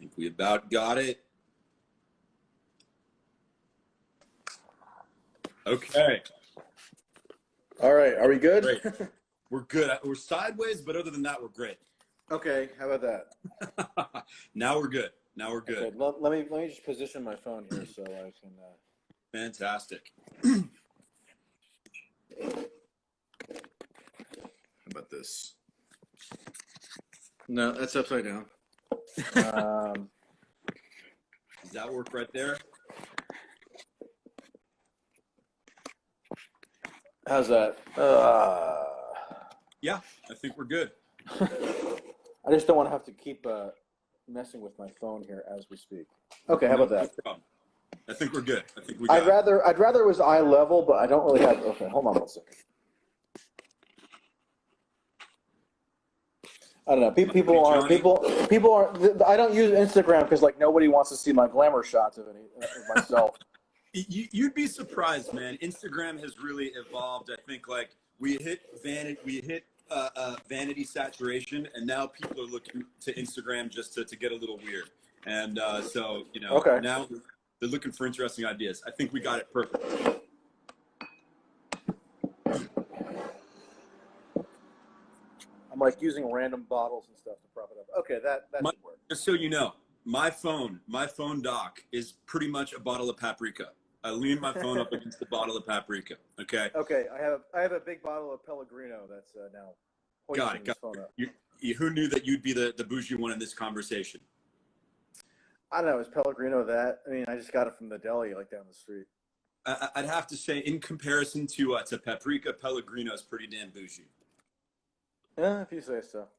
think we about got it. Okay. All right. Are we good? Great. We're good. We're sideways, but other than that, we're great. Okay. How about that? Now we're good. Now we're good. Okay, let me just position my phone here so I can. Fantastic. How about this? No, that's upside down. Does that work right there? How's that? Yeah, I think we're good. I just don't want to have to keep messing with my phone here as we speak. Okay, how about that? No problem. I think we're good. I think we I'd rather it was eye level, but I don't really have. Okay, hold on one second. I don't know. People aren't. I don't use Instagram because like nobody wants to see my glamour shots of myself. You'd be surprised, man. Instagram has really evolved. I think like we hit vanity saturation, and now people are looking to Instagram just to get a little weird. And so Okay. Now they're looking for interesting ideas. I think we got it perfect. I'm like using random bottles and stuff to prop it up. Okay, that should work. Just so you know, my phone dock is pretty much a bottle of paprika. I lean my phone up against the bottle of paprika. Okay. Okay, I have a big bottle of Pellegrino that's now hoisting this phone up. Who knew that you'd be the bougie one in this conversation? I don't know. Is Pellegrino that? I mean, I just got it from the deli like down the street. I'd have to say, in comparison to paprika, Pellegrino is pretty damn bougie. Yeah, if you say so.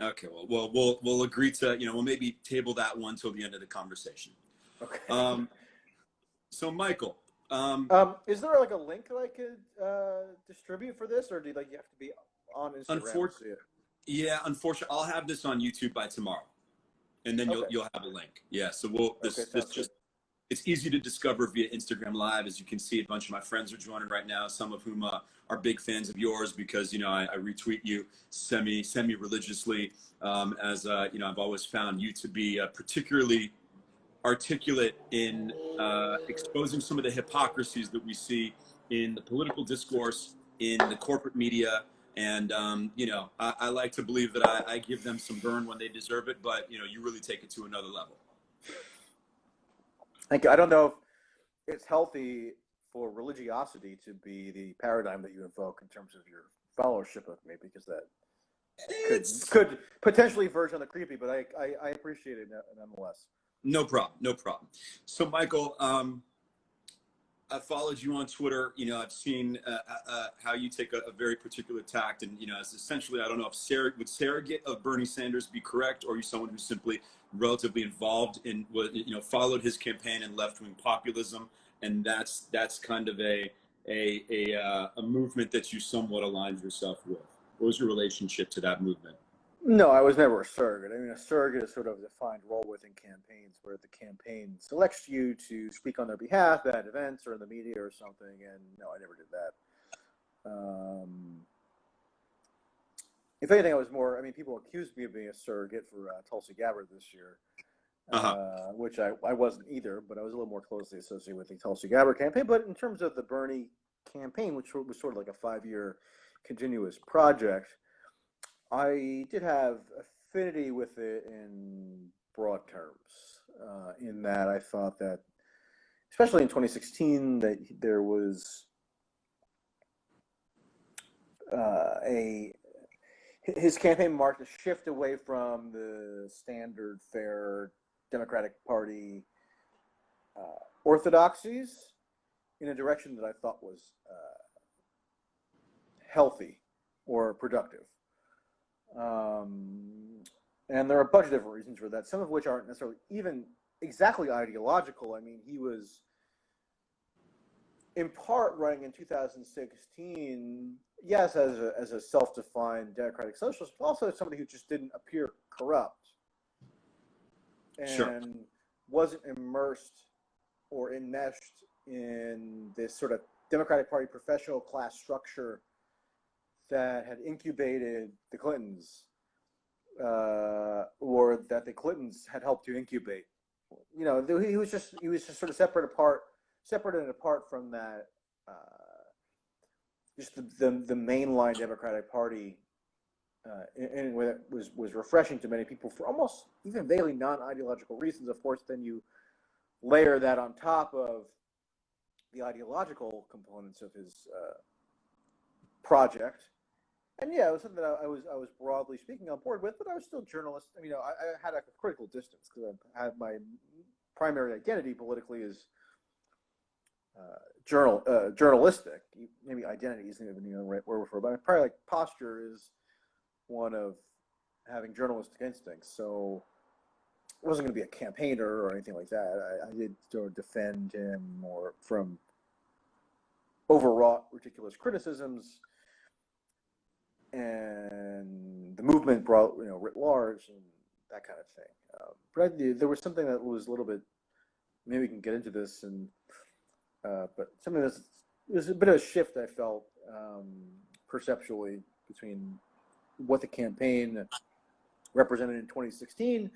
Okay, well, we'll agree to we'll maybe table that one till the end of the conversation. Okay. So Michael, is there like a link that I could distribute for this, or do you have to be on Instagram to see it? Yeah, unfortunately, I'll have this on YouTube by tomorrow, and then you'll have a link. Yeah, so it's easy to discover via Instagram Live. As you can see, a bunch of my friends are joining right now, some of whom are big fans of yours because I retweet you semi religiously. As I've always found you to be particularly articulate in exposing some of the hypocrisies that we see in the political discourse, in the corporate media. And, I like to believe that I give them some burn when they deserve it, but, you really take it to another level. Thank you. I don't know if it's healthy for religiosity to be the paradigm that you invoke in terms of your followership of me, because that could potentially verge on the creepy, but I appreciate it nonetheless. No problem. So, Michael, I followed you on Twitter. I've seen how you take a very particular tact, and it's essentially, I don't know if surrogate of Bernie Sanders be correct, or are you someone who's simply relatively involved in what followed his campaign in left-wing populism, and that's kind of a movement that you somewhat aligned yourself with. What was your relationship to that movement? No, I was never a surrogate. I mean, a surrogate is sort of a defined role within campaigns where the campaign selects you to speak on their behalf at events or in the media or something, and no, I never did that. If anything, I was more, people accused me of being a surrogate for Tulsi Gabbard this year, which I wasn't either, but I was a little more closely associated with the Tulsi Gabbard campaign. But in terms of the Bernie campaign, which was sort of like a 5-year continuous project, I did have affinity with it in broad terms, in that I thought that, especially in 2016, that there was his campaign marked a shift away from the standard fare Democratic Party orthodoxies in a direction that I thought was healthy or productive. And there are a bunch of different reasons for that, some of which aren't necessarily even exactly ideological. He was in part running in 2016, yes, as a self-defined democratic socialist, but also as somebody who just didn't appear corrupt and wasn't immersed or enmeshed in this sort of Democratic Party professional class structure that had incubated the Clintons or that the Clintons had helped to incubate. You know, he was just sort of separate and apart from that. Just the mainline Democratic Party, in a way that was refreshing to many people for almost even vaguely non-ideological reasons. Of course, then you layer that on top of the ideological components of his project, and yeah, it was something that I was broadly speaking on board with, but I was still a journalist. I mean, I had a critical distance because I have my primary identity politically is journalistic. Maybe identity isn't even the right word for it, but probably like posture is one of having journalistic instincts. So I wasn't going to be a campaigner or anything like that. I did sort of defend him more from overwrought, ridiculous criticisms, and the movement brought, writ large and that kind of thing. But there was something that was a little bit. Maybe we can get into this, and but something that's it was a bit of a shift I felt perceptually between what the campaign represented in 2016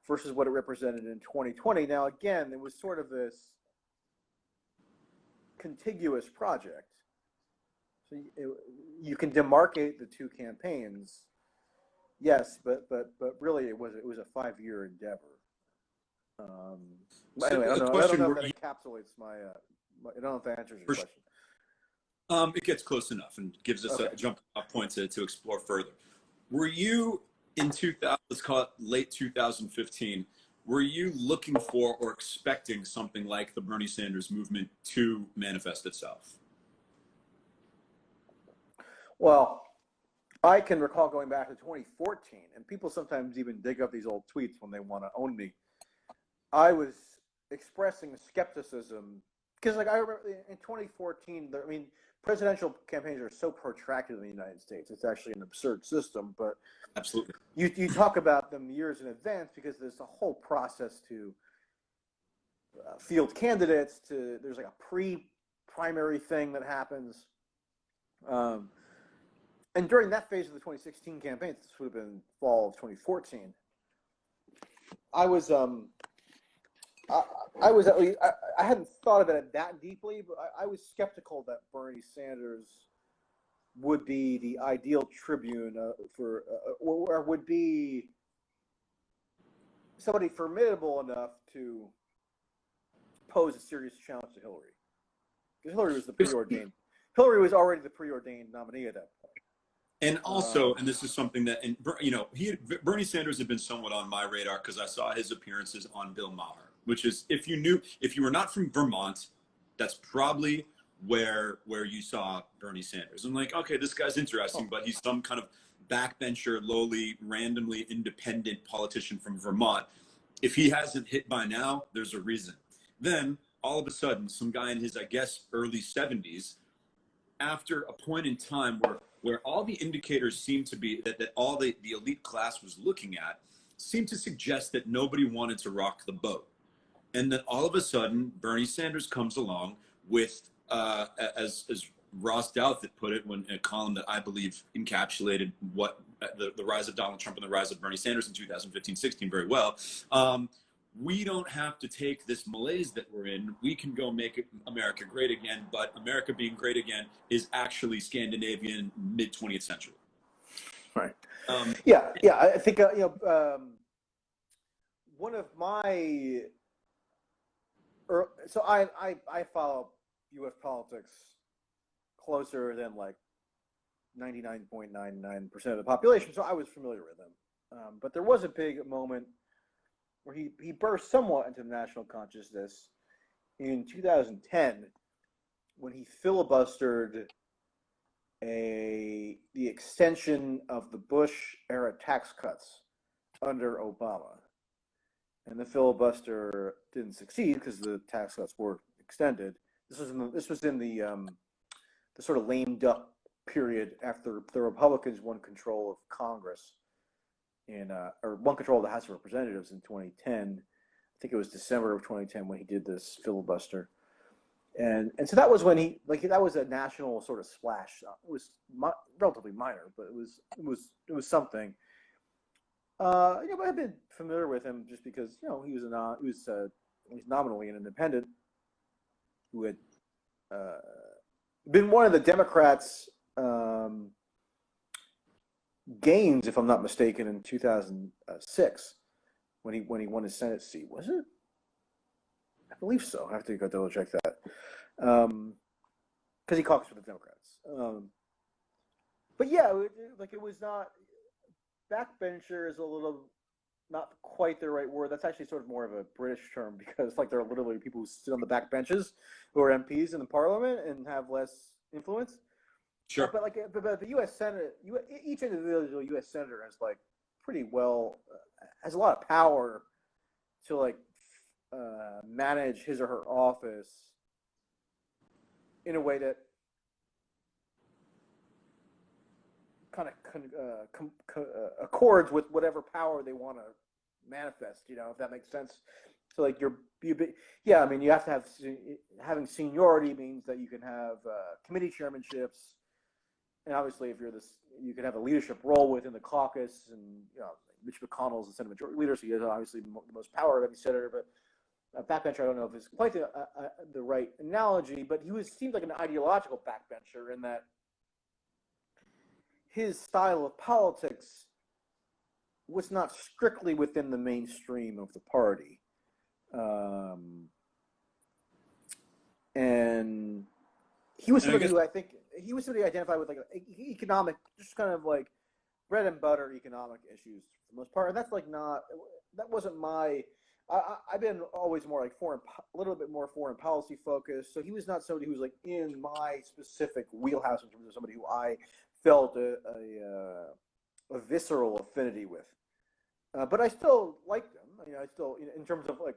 versus what it represented in 2020. Now, again, there was sort of this contiguous project. So you can demarcate the two campaigns, yes, but really it was a 5-year endeavor. But anyway, I don't know if that encapsulates my. I don't know if that answers your question. It gets close enough and gives us a jump off point to explore further. Were you in 2000? Let's call it late 2015. Were you looking for or expecting something like the Bernie Sanders movement to manifest itself? Well, I can recall going back to 2014, and people sometimes even dig up these old tweets when they want to own me. I was expressing skepticism because, like, I remember in 2014, presidential campaigns are so protracted in the United States. It's actually an absurd system, but absolutely, you talk about them years in advance because there's a whole process to field candidates. There's like a pre-primary thing that happens. And during that phase of the 2016 campaign, this would have been fall of 2014. I hadn't thought about it that deeply, but I was skeptical that Bernie Sanders would be the ideal tribune or would be somebody formidable enough to pose a serious challenge to Hillary. Because Hillary was already the preordained nominee at that point. And also, and this is something that, Bernie Sanders had been somewhat on my radar because I saw his appearances on Bill Maher, which is, if you were not from Vermont, that's probably where you saw Bernie Sanders. I'm like, okay, this guy's interesting, but he's some kind of backbencher, lowly, randomly independent politician from Vermont. If he hasn't hit by now, there's a reason. Then all of a sudden, some guy in his, I guess, early 70s, after a point in time where all the indicators seem to be that all the elite class was looking at seemed to suggest that nobody wanted to rock the boat. And then all of a sudden, Bernie Sanders comes along with, as Ross Douthat put it in a column that I believe encapsulated what the rise of Donald Trump and the rise of Bernie Sanders in 2015-16 very well. We don't have to take this malaise that we're in. We can go make America great again, but America being great again is actually Scandinavian mid-20th century. Right. Yeah. I think one of my so I follow U.S. politics closer than like 99.99% of the population, so I was familiar with them. But there was a big moment where he burst somewhat into national consciousness in 2010 when he filibustered the extension of the Bush-era tax cuts under Obama. And the filibuster didn't succeed because the tax cuts were extended. This was in the sort of lame duck period after the Republicans won control of Congress or won control of the House of Representatives in 2010. I think it was December of 2010 when he did this filibuster, and so that was when that was a national sort of splash. It was relatively minor, but it was something. But I've been familiar with him just because he's nominally an independent who had uh, been one of the Democrats' gains, if I'm not mistaken, in 2006 when he won his Senate seat. Was it? I believe so. I have to go double check that because he caucused for the Democrats. But yeah, it was not backbencher is a little not quite the right word. That's actually sort of more of a British term because like there are literally people who sit on the back benches who are MPs in the parliament and have less influence. Sure. But the U.S. Senate, each individual U.S. senator has like pretty well has a lot of power to like manage his or her office in a way that kind of accords with whatever power they want to manifest. If that makes sense. So like yeah, I mean you have to have having seniority means that you can have committee chairmanships, and obviously if you're you can have a leadership role within the caucus, and Mitch McConnell is the Senate Majority Leader, so he has obviously the most power of any senator. But backbencher, I don't know if it's quite the right analogy, but seemed like an ideological backbencher in that his style of politics was not strictly within the mainstream of the party. And he was somebody who I think he was somebody identified with like economic, just kind of like bread and butter economic issues for the most part. And that's like that wasn't my. I've been always more like a little bit more foreign policy focused. So he was not somebody who was like in my specific wheelhouse in terms of somebody who I felt a visceral affinity with. But I still liked him. I still, in terms of the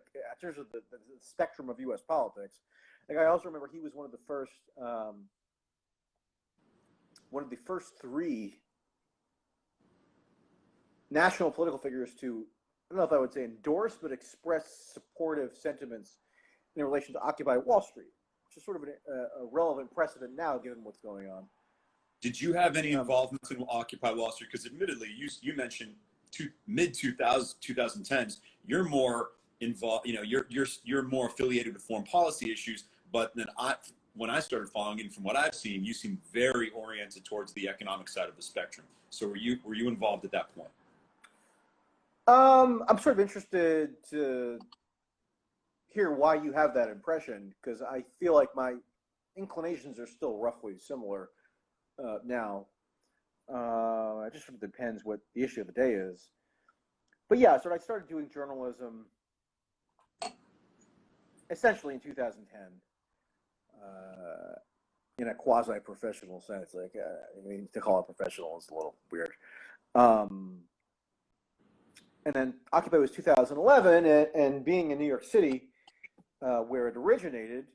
spectrum of U.S. politics. Like I also remember he was one of the first three national political figures to, I don't know if I would say endorse, but express supportive sentiments in relation to Occupy Wall Street, which is sort of a relevant precedent now given what's going on. Did you have any involvement in Occupy Wall Street? Because admittedly, you mentioned mid 2010s. You're more involved. You're more affiliated with foreign policy issues. But then when I started following you, from what I've seen, you seem very oriented towards the economic side of the spectrum. So were you involved at that point? I'm sort of interested to hear why you have that impression, because I feel like my inclinations are still roughly similar now. It just sort of depends what the issue of the day is. But yeah, so I started doing journalism essentially in 2010 in a quasi-professional sense. Like, I mean, to call it professional is a little weird. And then Occupy was 2011, and being in New York City, where it originated,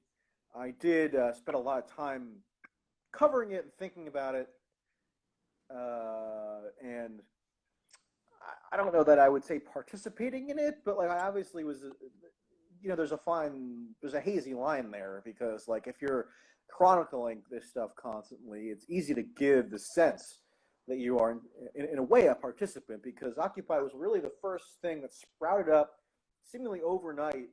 I did spend a lot of time covering it and thinking about it. And I don't know that I would say participating in it, but like I obviously was, there's a hazy line there, because like if you're chronicling this stuff constantly, it's easy to give the sense that you are in a way a participant, because Occupy was really the first thing that sprouted up seemingly overnight,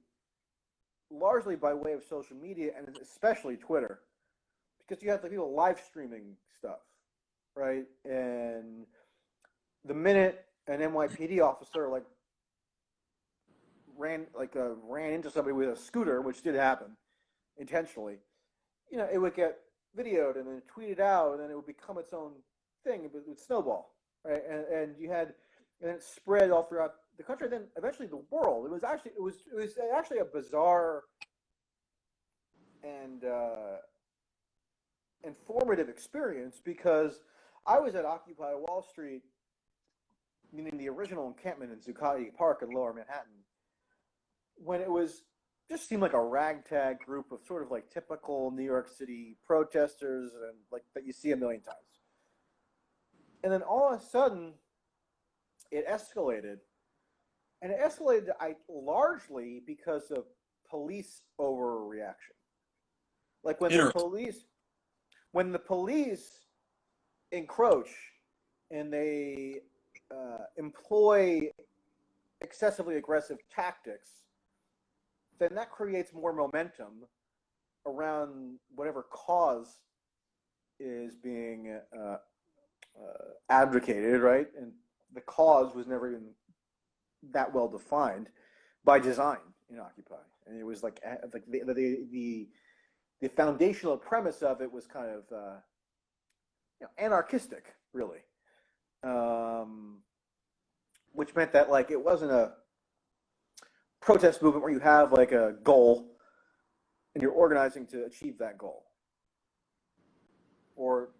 largely by way of social media and especially Twitter, because you had the people live streaming stuff, right? And the minute an NYPD officer ran into somebody with a scooter, which did happen intentionally, it would get videoed and then tweeted out, and then it would become its own thing. It would snowball, right? And it spread all throughout the country, then eventually the world. It was actually a bizarre and informative experience, because I was at Occupy Wall Street, meaning the original encampment in Zuccotti Park in Lower Manhattan, when it just seemed like a ragtag group of sort of like typical New York City protesters, and like that you see a million times. And then all of a sudden, it escalated, and it escalated largely because of police overreaction. Like when the police encroach and they employ excessively aggressive tactics, then that creates more momentum around whatever cause is being advocated, right? And the cause was never even that well defined by design in Occupy, and it was like the foundational premise of it was kind of anarchistic, really, which meant that like it wasn't a protest movement where you have like a goal and you're organizing to achieve that goal, or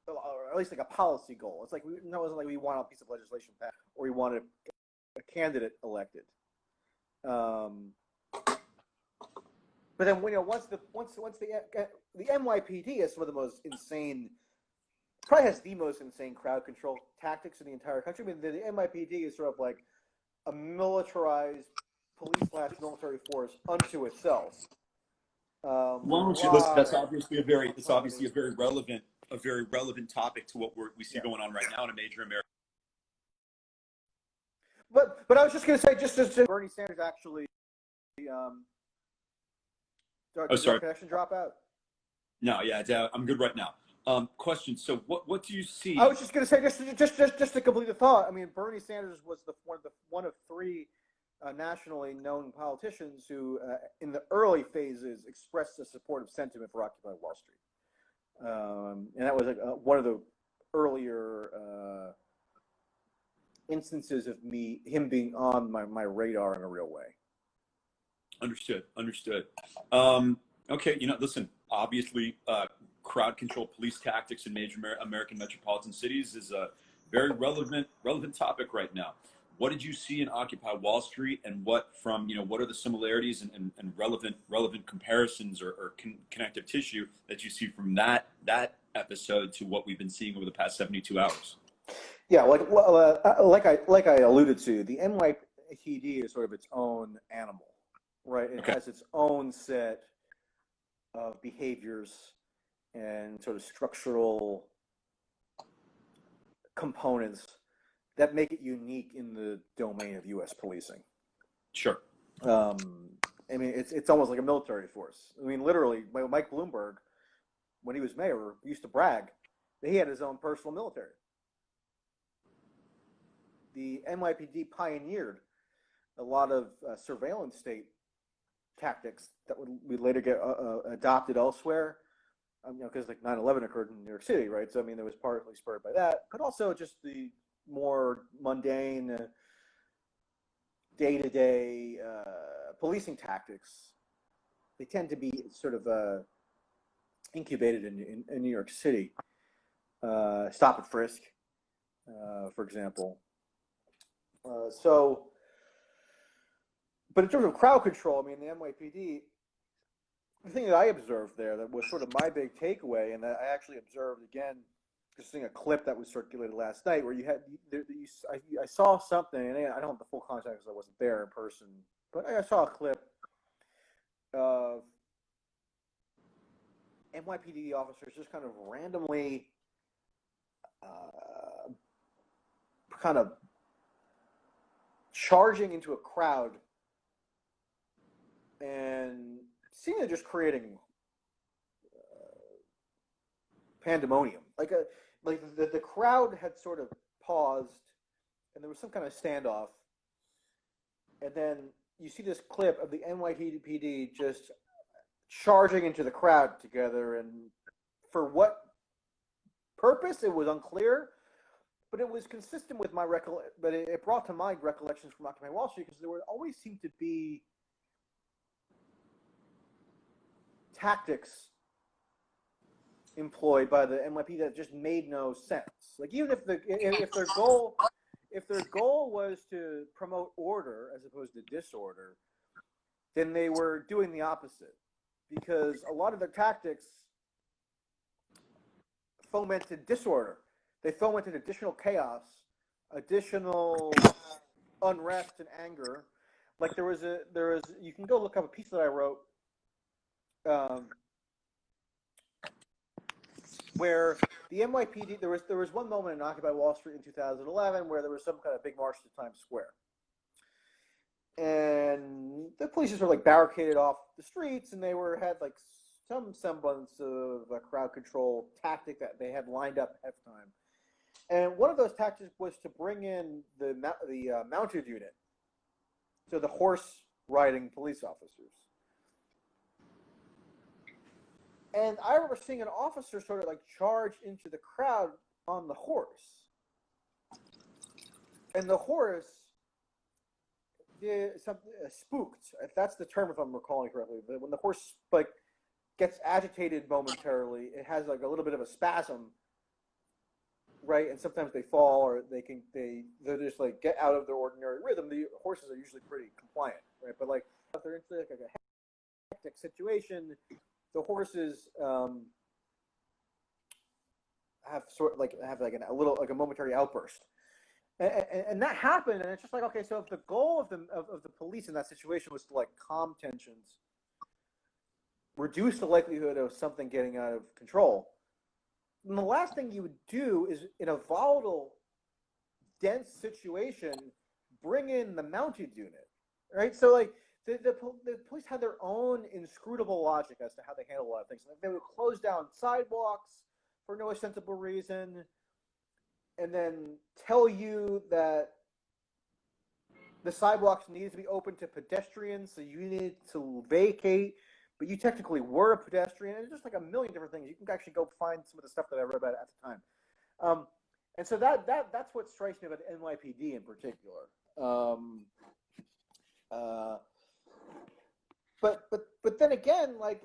at least like a policy goal. It's like it wasn't like we want a piece of legislation passed or we wanted a candidate elected. But then once the NYPD is some of the most insane, probably has the most insane crowd control tactics in the entire country. I mean, the NYPD is sort of like a militarized police/military force unto itself. Why don't you listen? That's obviously a very relevant topic to what we see going on right now in a major American. But I was just going to say, just Bernie Sanders actually. Did sorry. the connection drop out? No, yeah, I'm good right now. Question. So, what do you see? I was just going to say, just to complete the thought. I mean, Bernie Sanders was one of three nationally known politicians who, in the early phases, expressed a supportive sentiment for Occupy Wall Street, and that was one of the earlier instances of him being on my radar in a real way. Understood. Okay, listen, obviously, crowd control police tactics in major American metropolitan cities is a very relevant topic right now. What did you see in Occupy Wall Street, and what are the similarities and relevant comparisons or connective tissue that you see from that episode to what we've been seeing over the past 72 hours? Yeah, like I alluded to, the NYPD is sort of its own animal, right? It has its own set of behaviors and sort of structural components that make it unique in the domain of U.S. policing. Sure. I mean, it's almost like a military force. I mean, literally, Mike Bloomberg, when he was mayor, used to brag that he had his own personal military. The NYPD pioneered a lot of surveillance state tactics that would later get adopted elsewhere. Because like 9/11 occurred in New York City, right? So I mean, it was partly spurred by that, but also just the more mundane, day-to-day policing tactics. They tend to be sort of incubated in New York City. Stop and frisk, for example. But in terms of crowd control, I mean, the NYPD, the thing that I observed there that was sort of my big takeaway, and that I actually observed again, just seeing a clip that was circulated last night, where I saw something, and I don't have the full context because I wasn't there in person, but I saw a clip of NYPD officers just kind of randomly kind of charging into a crowd and seemingly just creating pandemonium. Like the crowd had sort of paused, and there was some kind of standoff, and then you see this clip of the NYPD just charging into the crowd together, and for what purpose it was unclear, but it was consistent with my but it brought to mind recollections from Occupy Wall Street, because there would always seem to be tactics employed by the NYPD that just made no sense. Like, even if their goal was to promote order as opposed to disorder, then they were doing the opposite, because a lot of their tactics fomented disorder. They fomented additional chaos, additional unrest and anger. Like there was you can go look up a piece that I wrote where the NYPD, there was one moment in Occupy Wall Street in 2011 where there was some kind of big march to Times Square. And the police just were like barricaded off the streets, and they had like some semblance of a crowd control tactic that they had lined up ahead of time. And one of those tactics was to bring in the mounted unit, so the horse riding police officers. And I remember seeing an officer sort of like charge into the crowd on the horse. And the horse spooked, if that's the term, if I'm recalling correctly. But when the horse like gets agitated momentarily, it has like a little bit of a spasm, right? And sometimes they fall, or they just like get out of their ordinary rhythm. The horses are usually pretty compliant, right? But like if they're into like a hectic situation, the horses have a little like a momentary outburst, and that happened. And it's just like, okay, so if the goal of the police in that situation was to like calm tensions, reduce the likelihood of something getting out of control, then the last thing you would do is, in a volatile, dense situation, bring in the mounted unit, right? So like the police had their own inscrutable logic as to how they handle a lot of things. Like they would close down sidewalks for no ostensible reason, and then tell you that the sidewalks needed to be open to pedestrians, so you needed to vacate, but you technically were a pedestrian. And just like a million different things. You can actually go find some of the stuff that I read about at the time. And so that's what strikes me about NYPD in particular. But then again, like,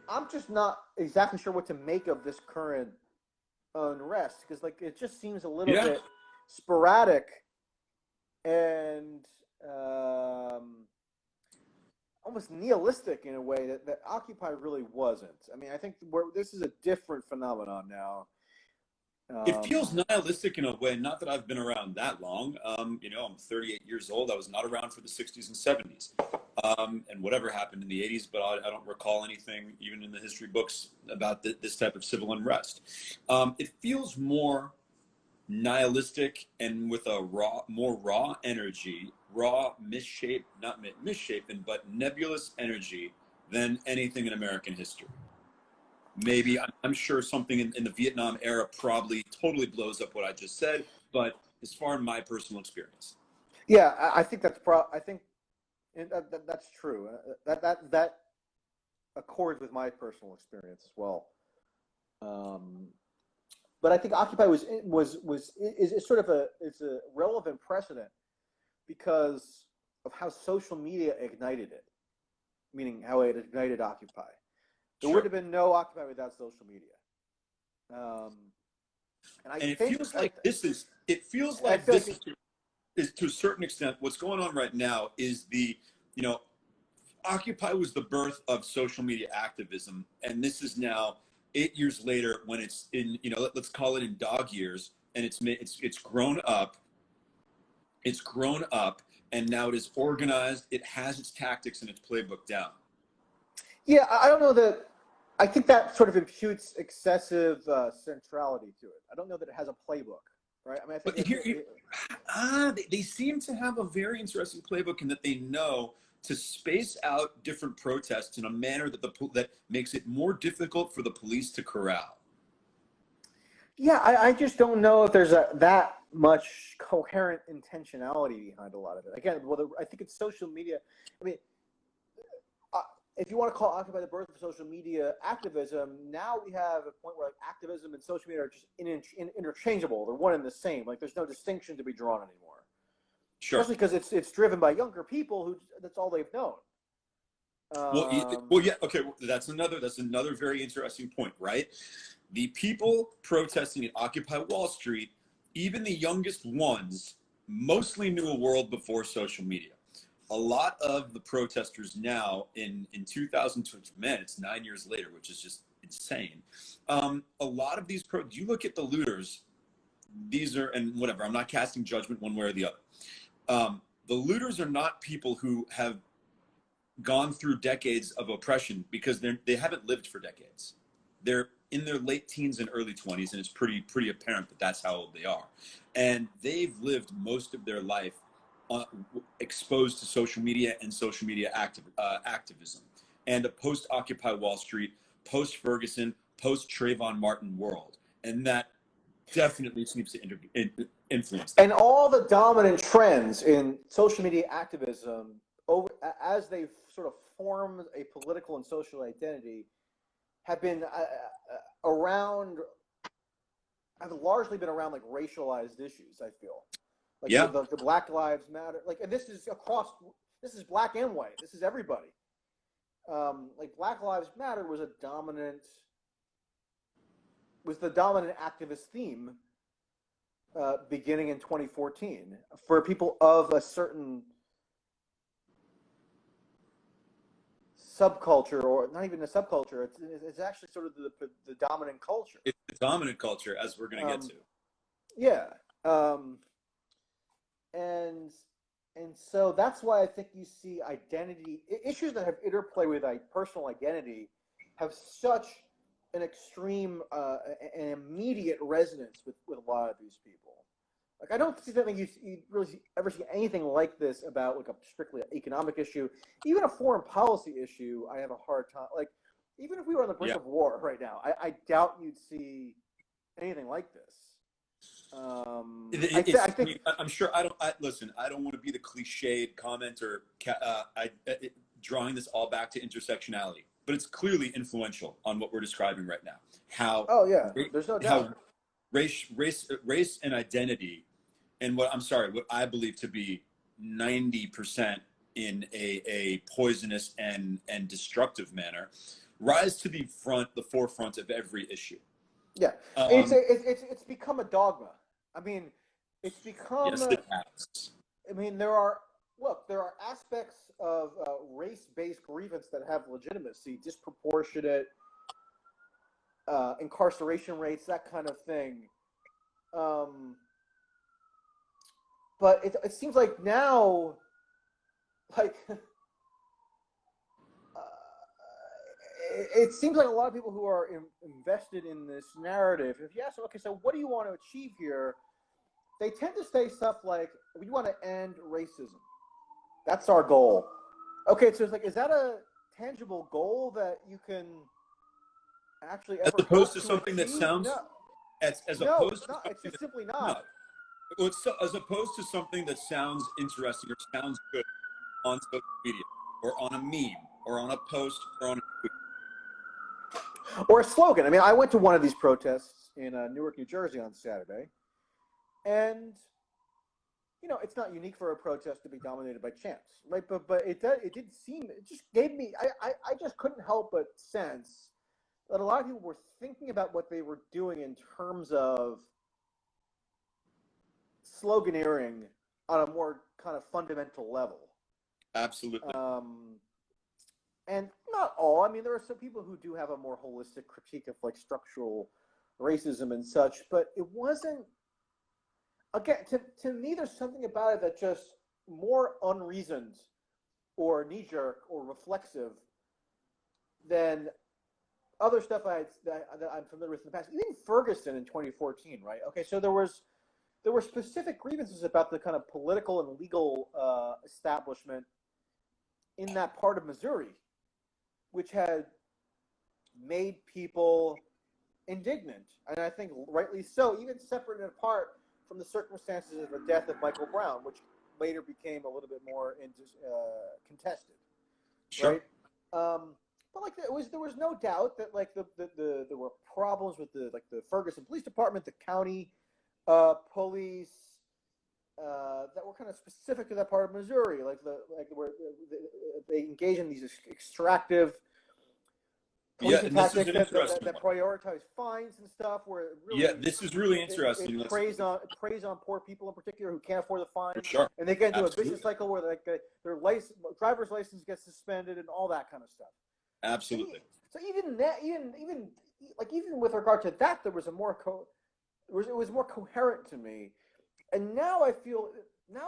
I'm just not exactly sure what to make of this current unrest, because like it just seems a little bit sporadic and almost nihilistic in a way that Occupy really wasn't. I mean, I think this is a different phenomenon now. It feels nihilistic in a way, not that I've been around that long. I'm 38 years old. I was not around for the 60s and 70s. And whatever happened in the 80s, but I don't recall anything, even in the history books, about this type of civil unrest. It feels more nihilistic and with a more raw energy, not misshapen, but nebulous energy than anything in American history. Maybe, I'm sure something in the Vietnam era probably totally blows up what I just said, but as far as my personal experience. Yeah, I think that's that's true. That accords with my personal experience as well. But I think Occupy is sort of it's a relevant precedent because of how social media ignited it, meaning how it ignited Occupy. There would have been no Occupy without social media. And it feels like this is to a certain extent, what's going on right now is Occupy was the birth of social media activism. And this is now 8 years later when it's in, let's call it in dog years, and it's grown up. It's grown up, and now it is organized. It has its tactics and its playbook down. Yeah, I don't know that. I think that sort of imputes excessive centrality to it. I don't know that it has a playbook, right? I mean, I think they seem to have a very interesting playbook in that they know to space out different protests in a manner that makes it more difficult for the police to corral. Yeah, I just don't know if there's that much coherent intentionality behind a lot of it. Again, I think it's social media. I mean, if you want to call Occupy the birth of social media activism, now we have a point where like activism and social media are just interchangeable. They're one and the same. Like there's no distinction to be drawn anymore. Sure. Especially because it's driven by younger people who that's all they've known. Well, yeah. Okay, that's another very interesting point, right? The people protesting at Occupy Wall Street, even the youngest ones, mostly knew a world before social media. A lot of the protesters now in 2020, man, it's 9 years later, which is just insane. A lot of these you look at the looters, these are, and whatever, I'm not casting judgment one way or the other. The looters are not people who have gone through decades of oppression because they haven't lived for decades. they're in their late teens and early 20s, and it's pretty apparent that that's how old they are. And they've lived most of their life exposed to social media and social media activism, and a post-Occupy Wall Street, post-Ferguson, post-Trayvon Martin world. And that definitely seems to influence them. And all the dominant trends in social media activism, as they sort of formed a political and social identity, have been have largely been around like racialized issues, I feel. Like the Black Lives Matter, like, and this is black and white. This is everybody. Like Black Lives Matter was the dominant activist theme beginning in 2014 for people of a certain subculture, or not even a subculture. It's actually sort of the dominant culture. It's the dominant culture, as we're going to get to. Yeah. And so that's why I think you see identity issues that have interplay with personal identity have such an extreme an immediate resonance with a lot of these people. Like, I don't see something you really ever see anything like this about like a strictly economic issue, even a foreign policy issue. I have a hard time. Like, even if we were on the brink of war right now, I doubt you'd see anything like this. I think I'm sure. Listen. I don't want to be the cliched commenter. Drawing this all back to intersectionality, but it's clearly influential on what we're describing right now. How? Oh yeah, there's no doubt. How race and identity, and what I believe to be 90% in a poisonous and destructive manner, rise to the forefront of every issue. Yeah, it's become a dogma. I mean, it's become. Yes, it has. I mean, there are aspects of race-based grievance that have legitimacy, disproportionate incarceration rates, that kind of thing. But it seems like now, like, it seems like a lot of people who are invested in this narrative, if you ask them, okay, so what do you want to achieve here? They tend to say stuff like, we want to end racism. That's our goal. Okay, so it's like, is that a tangible goal that you can actually ever as opposed to something achieve? that sounds No. As No, opposed it's to not. It's just simply not. No. Well, as opposed to something that sounds interesting or sounds good on social media or on a meme or on a post or on a tweet. Or a slogan. I mean, I went to one of these protests in Newark, New Jersey on Saturday, and it's not unique for a protest to be dominated by chants, right? But it just gave me. I just couldn't help but sense that a lot of people were thinking about what they were doing in terms of sloganeering on a more kind of fundamental level. Absolutely. And not all. I mean, there are some people who do have a more holistic critique of like structural racism and such, but it wasn't. Again, to me, there's something about it that just more unreasoned or knee-jerk or reflexive than other stuff that I'm familiar with in the past. Even Ferguson in 2014, right? Okay, so there were specific grievances about the kind of political and legal establishment in that part of Missouri, which had made people indignant, and I think rightly so, even separate and apart from the circumstances of the death of Michael Brown, which later became a little bit more contested. Sure. Right? But like there was no doubt that like there were problems with the Ferguson Police Department, the county police that were kind of specific to that part of Missouri, where they engage in these extractive policing tactics that prioritize fines and stuff. Where really, this is really interesting. It preys on poor people in particular who can't afford the fine, sure. And they get into a vicious cycle where their driver's license gets suspended and all that kind of stuff. Absolutely. So even with regard to that, there was it was more coherent to me. And now I feel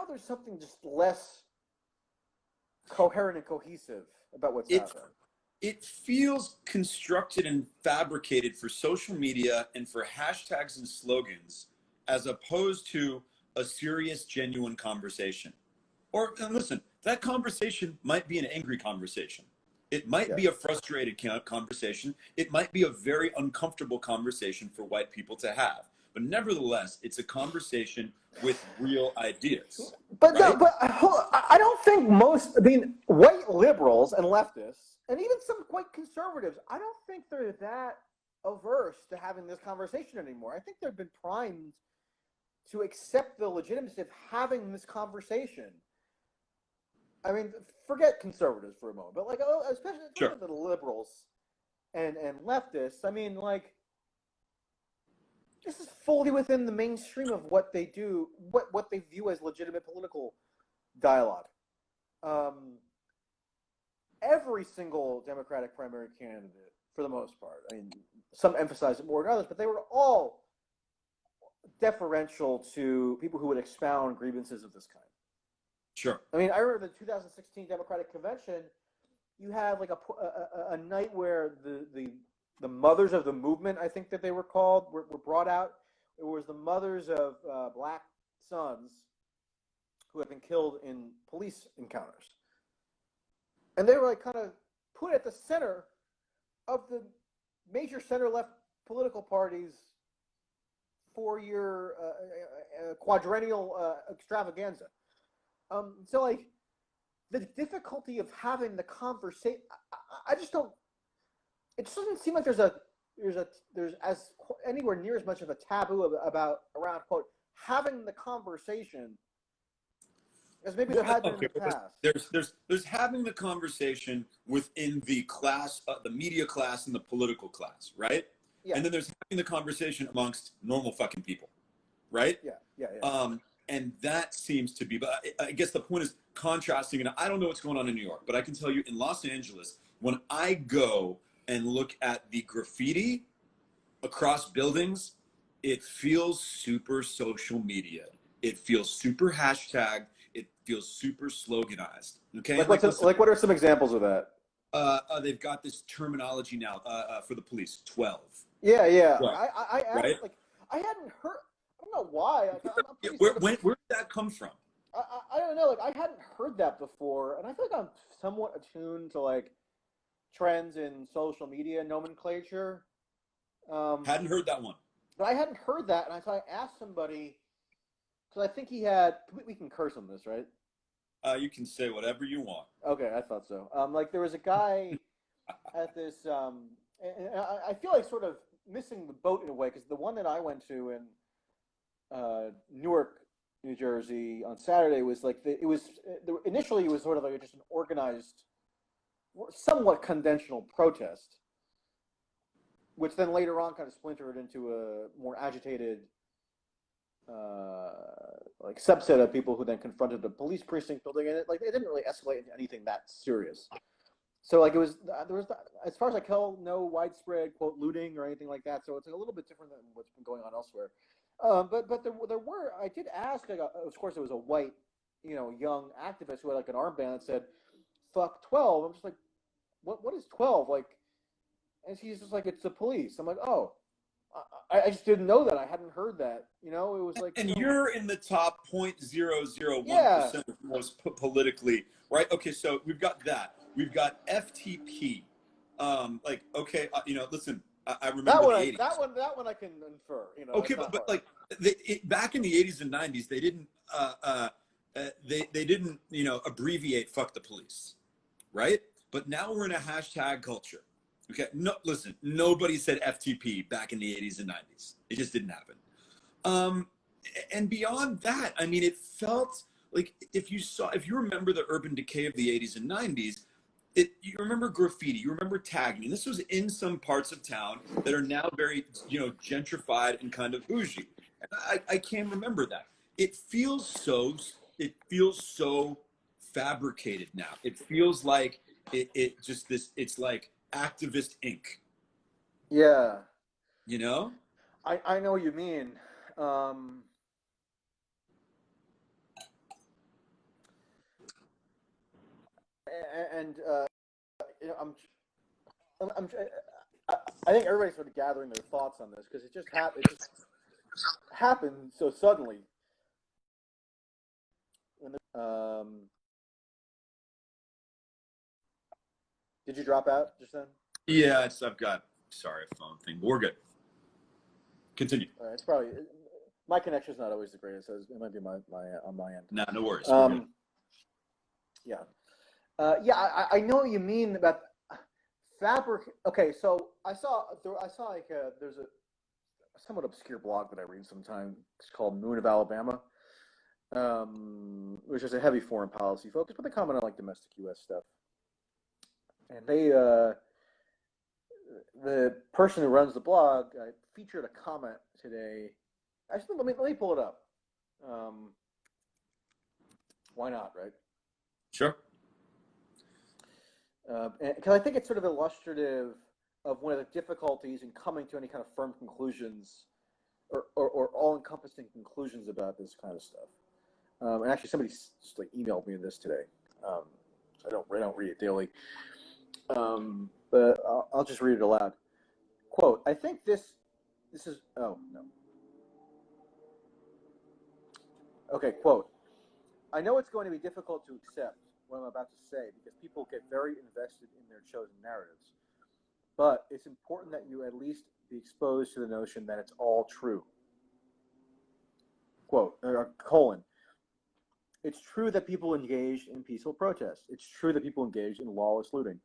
there's something just less coherent and cohesive about what's out there. it feels constructed and fabricated for social media and for hashtags and slogans, as opposed to a serious, genuine conversation. Or, and listen, that conversation might be an angry conversation. It might be a frustrated conversation. It might be a very uncomfortable conversation for white people to have. But nevertheless, it's a conversation with real ideas. But right? no, but I don't think most, I mean, white liberals and leftists, and even some white conservatives, I don't think they're that averse to having this conversation anymore. I think they've been primed to accept the legitimacy of having this conversation. I mean, forget conservatives for a moment, but like, especially Sure. the liberals and leftists. I mean, like, this is fully within the mainstream of what they do, what they view as legitimate political dialogue. Every single Democratic primary candidate, for the most part, I mean, some emphasize it more than others, but they were all deferential to people who would expound grievances of this kind. Sure. I mean, I remember the 2016 Democratic Convention. You had like a night where the mothers of the movement, I think that they were called, were brought out. It was the mothers of black sons who had been killed in police encounters. And they were like kind of put at the center of the major center-left political parties' four-year quadrennial extravaganza. So like the difficulty of having the conversation, I just don't. It just doesn't seem like there's as anywhere near as much of a taboo around quote having the conversation as maybe there had been in the past. There's having the conversation within the class, the media class and the political class, right? Yeah. And then there's having the conversation amongst normal fucking people, right? Yeah. And that seems to be, but I guess the point is contrasting, and I don't know what's going on in New York, but I can tell you in Los Angeles, when I go and look at the graffiti across buildings, it feels super social media. It feels super hashtag. It feels super sloganized. Okay. Like what are some examples of that? They've got this terminology now for the police, 12. Yeah. Right. I asked, right? like I hadn't heard. I don't know why. Where did that come from? I don't know. Like I hadn't heard that before, and I feel like I'm somewhat attuned to like trends in social media nomenclature. Hadn't heard that one. But I hadn't heard that, and I asked somebody because I think he had. We can curse on this, right? You can say whatever you want. Okay, I thought so. Like there was a guy at this. And I feel like sort of missing the boat in a way because the one that I went to in Newark, New Jersey on Saturday was like initially it was sort of like just an organized, somewhat conventional protest, which then later on kind of splintered into a more agitated like subset of people who then confronted the police precinct building, and it didn't really escalate into anything that serious. So like there was as far as I can tell, no widespread quote looting or anything like that. So it's a little bit different than what's been going on elsewhere. But there were, I did ask, like, of course it was a white, young activist who had like an armband that said "fuck 12." I'm just like, what is 12? Like, and she's just like, it's the police. I'm like, oh, I just didn't know that. I hadn't heard that. It was like, and you're in the top 0.001% of most politically right. Okay, so we've got that. We've got FTP. Listen. I remember that one, the 80s. That one I can infer. Okay, but like back in the 80s and 90s, they didn't they didn't abbreviate "fuck the police," right? But now we're in a hashtag culture. Okay, no, listen, nobody said FTP back in the 80s and 90s. It just didn't happen. And beyond that, I mean, it felt like if you remember the urban decay of the 80s and 90s. You remember graffiti, you remember tagging, and this was in some parts of town that are now very, gentrified and kind of bougie. And I can't remember that. It feels so fabricated now. It feels like it's like activist ink. Yeah. I know what you mean. And I'm I think everybody's sort of gathering their thoughts on this because it just happened so suddenly. Did you drop out just then? Yeah, I've got a phone thing. We're good. Continue. It's probably my connection's not always the greatest. So it might be my on my end. Nah, no worries. Yeah. I know what you mean about fabric. Okay, so I saw like there's a somewhat obscure blog that I read sometimes. It's called Moon of Alabama, which is a heavy foreign policy focus, but they comment on like domestic U.S. stuff. And they, the person who runs the blog, featured a comment today. Actually, let me pull it up. Why not, right? Sure. Because I think it's sort of illustrative of one of the difficulties in coming to any kind of firm conclusions or all-encompassing conclusions about this kind of stuff. And actually, somebody just like emailed me this today. So I don't read it daily. But I'll just read it aloud. Quote, I think this is, oh, no. Okay, quote, I know it's going to be difficult to accept what I'm about to say because people get very invested in their chosen narratives. But it's important that you at least be exposed to the notion that it's all true. Quote, colon, it's true that people engaged in peaceful protests. It's true that people engaged in lawless looting.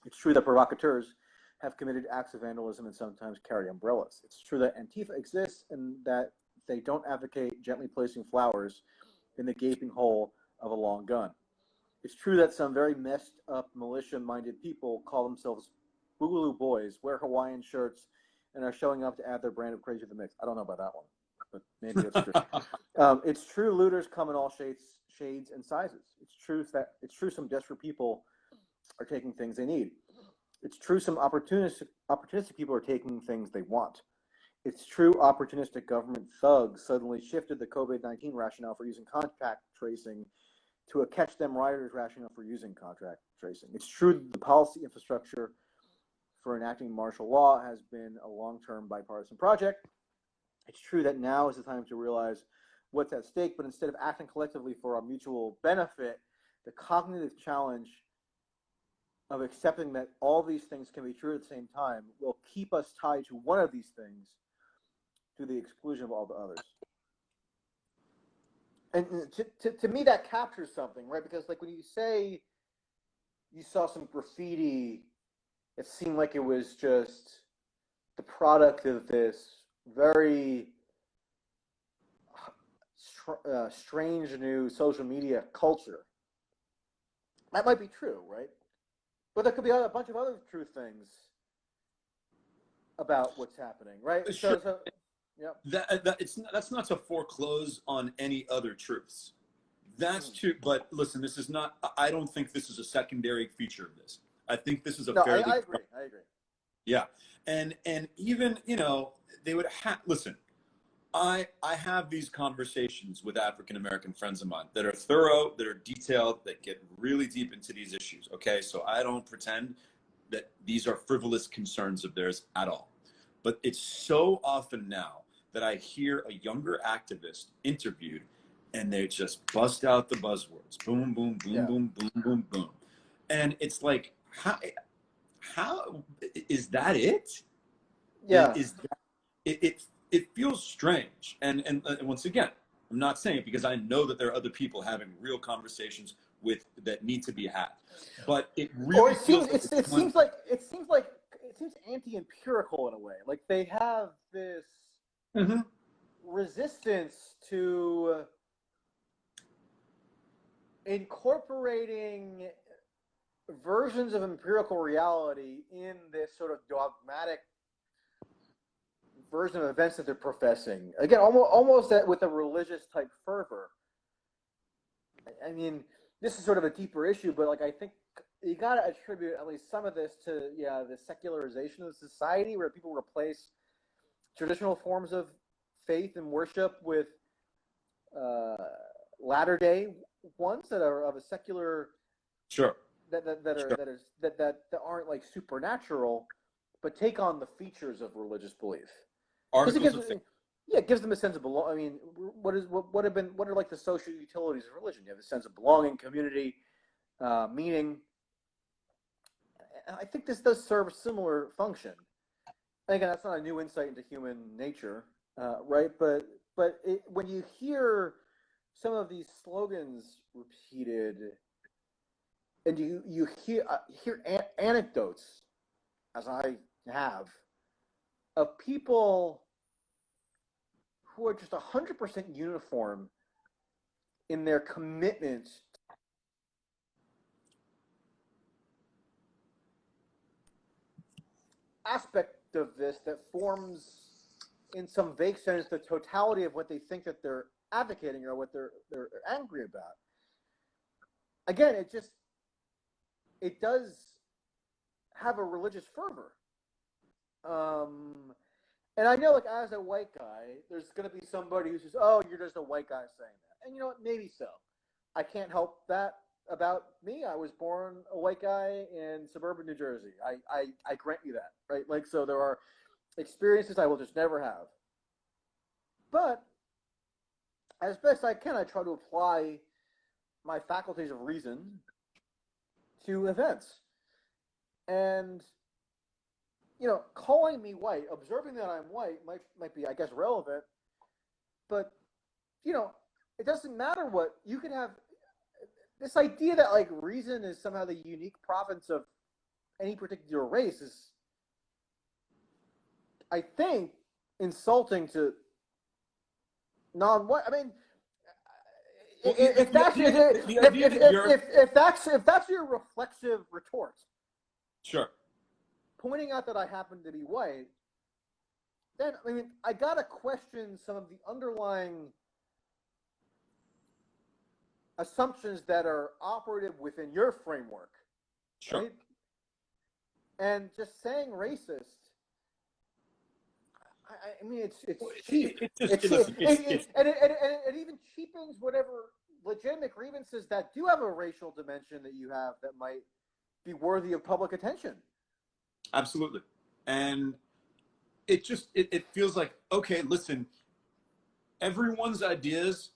It's true that provocateurs have committed acts of vandalism and sometimes carry umbrellas. It's true that Antifa exists and that they don't advocate gently placing flowers in the gaping hole of a long gun. It's true that some very messed up militia-minded people call themselves Boogaloo Boys, wear Hawaiian shirts, and are showing up to add their brand of crazy to the mix. I don't know about that one, but maybe it's true. It's true looters come in all shades and sizes. It's true some desperate people are taking things they need. It's true some opportunistic people are taking things they want. It's true opportunistic government thugs suddenly shifted the COVID-19 rationale for using contact tracing to a catch them rioters rationale for using contact tracing. It's true that the policy infrastructure for enacting martial law has been a long-term bipartisan project. It's true that now is the time to realize what's at stake, but instead of acting collectively for our mutual benefit, the cognitive challenge of accepting that all these things can be true at the same time will keep us tied to one of these things to the exclusion of all the others. And to me, that captures something, right? Because like when you say you saw some graffiti, it seemed like it was just the product of this very strange new social media culture. That might be true, right? But there could be a bunch of other true things about what's happening, right? Sure. Yeah. That's not to foreclose on any other truths. That's true. But listen, this is not. I don't think this is a secondary feature of this. I think this is a fairly. I agree. Yeah, and even they would listen. I have these conversations with African American friends of mine that are thorough, that are detailed, that get really deep into these issues. Okay, so I don't pretend that these are frivolous concerns of theirs at all. But it's so often now that I hear a younger activist interviewed and they just bust out the buzzwords. Boom, boom, boom, Yeah. boom, boom, boom, boom. And it's like, how is that it? Yeah. Is that, it feels strange. And once again, I'm not saying it because I know that there are other people having real conversations that need to be had. But it really feels it seems anti-empirical in a way. Like they have this resistance to incorporating versions of empirical reality in this sort of dogmatic version of events that they're professing. Again, almost with a religious type fervor. I mean, this is sort of a deeper issue, but like I think you got to attribute at least some of this to the secularization of society, where people replace traditional forms of faith and worship with latter-day ones that are of a secular Sure. that aren't like supernatural, but take on the features of religious belief. Because Articles of faith. it gives them a sense of belonging. I mean, what are like the social utilities of religion? You have a sense of belonging, community, meaning. And I think this does serve a similar function. And again, that's not a new insight into human nature, right? But when you hear some of these slogans repeated, and you hear anecdotes, as I have, of people who are just 100% uniform in their commitment aspect of this that forms, in some vague sense, the totality of what they think that they're advocating or what they're angry about. Again, it does have a religious fervor. And I know, like, as a white guy, there's going to be somebody who says, "Oh, you're just a white guy saying that," and you know what? Maybe so. I can't help that about me. I was born a white guy in suburban New Jersey. I grant you that, right? Like, so there are experiences I will just never have. But as best I can, I try to apply my faculties of reason to events. And calling me white, observing that I'm white might be, I guess, relevant. But it doesn't matter what you could have. This idea that like reason is somehow the unique province of any particular race is, I think, insulting to non-white. I mean, Well, if that's your reflexive retort, sure. Pointing out that I happen to be white, then I mean I gotta question some of the underlying assumptions that are operative within your framework, Sure. right? And just saying racist, I mean it's cheap. And it even cheapens whatever legitimate grievances that do have a racial dimension that you have that might be worthy of public attention. Absolutely. And it feels like, okay, listen, everyone's ideas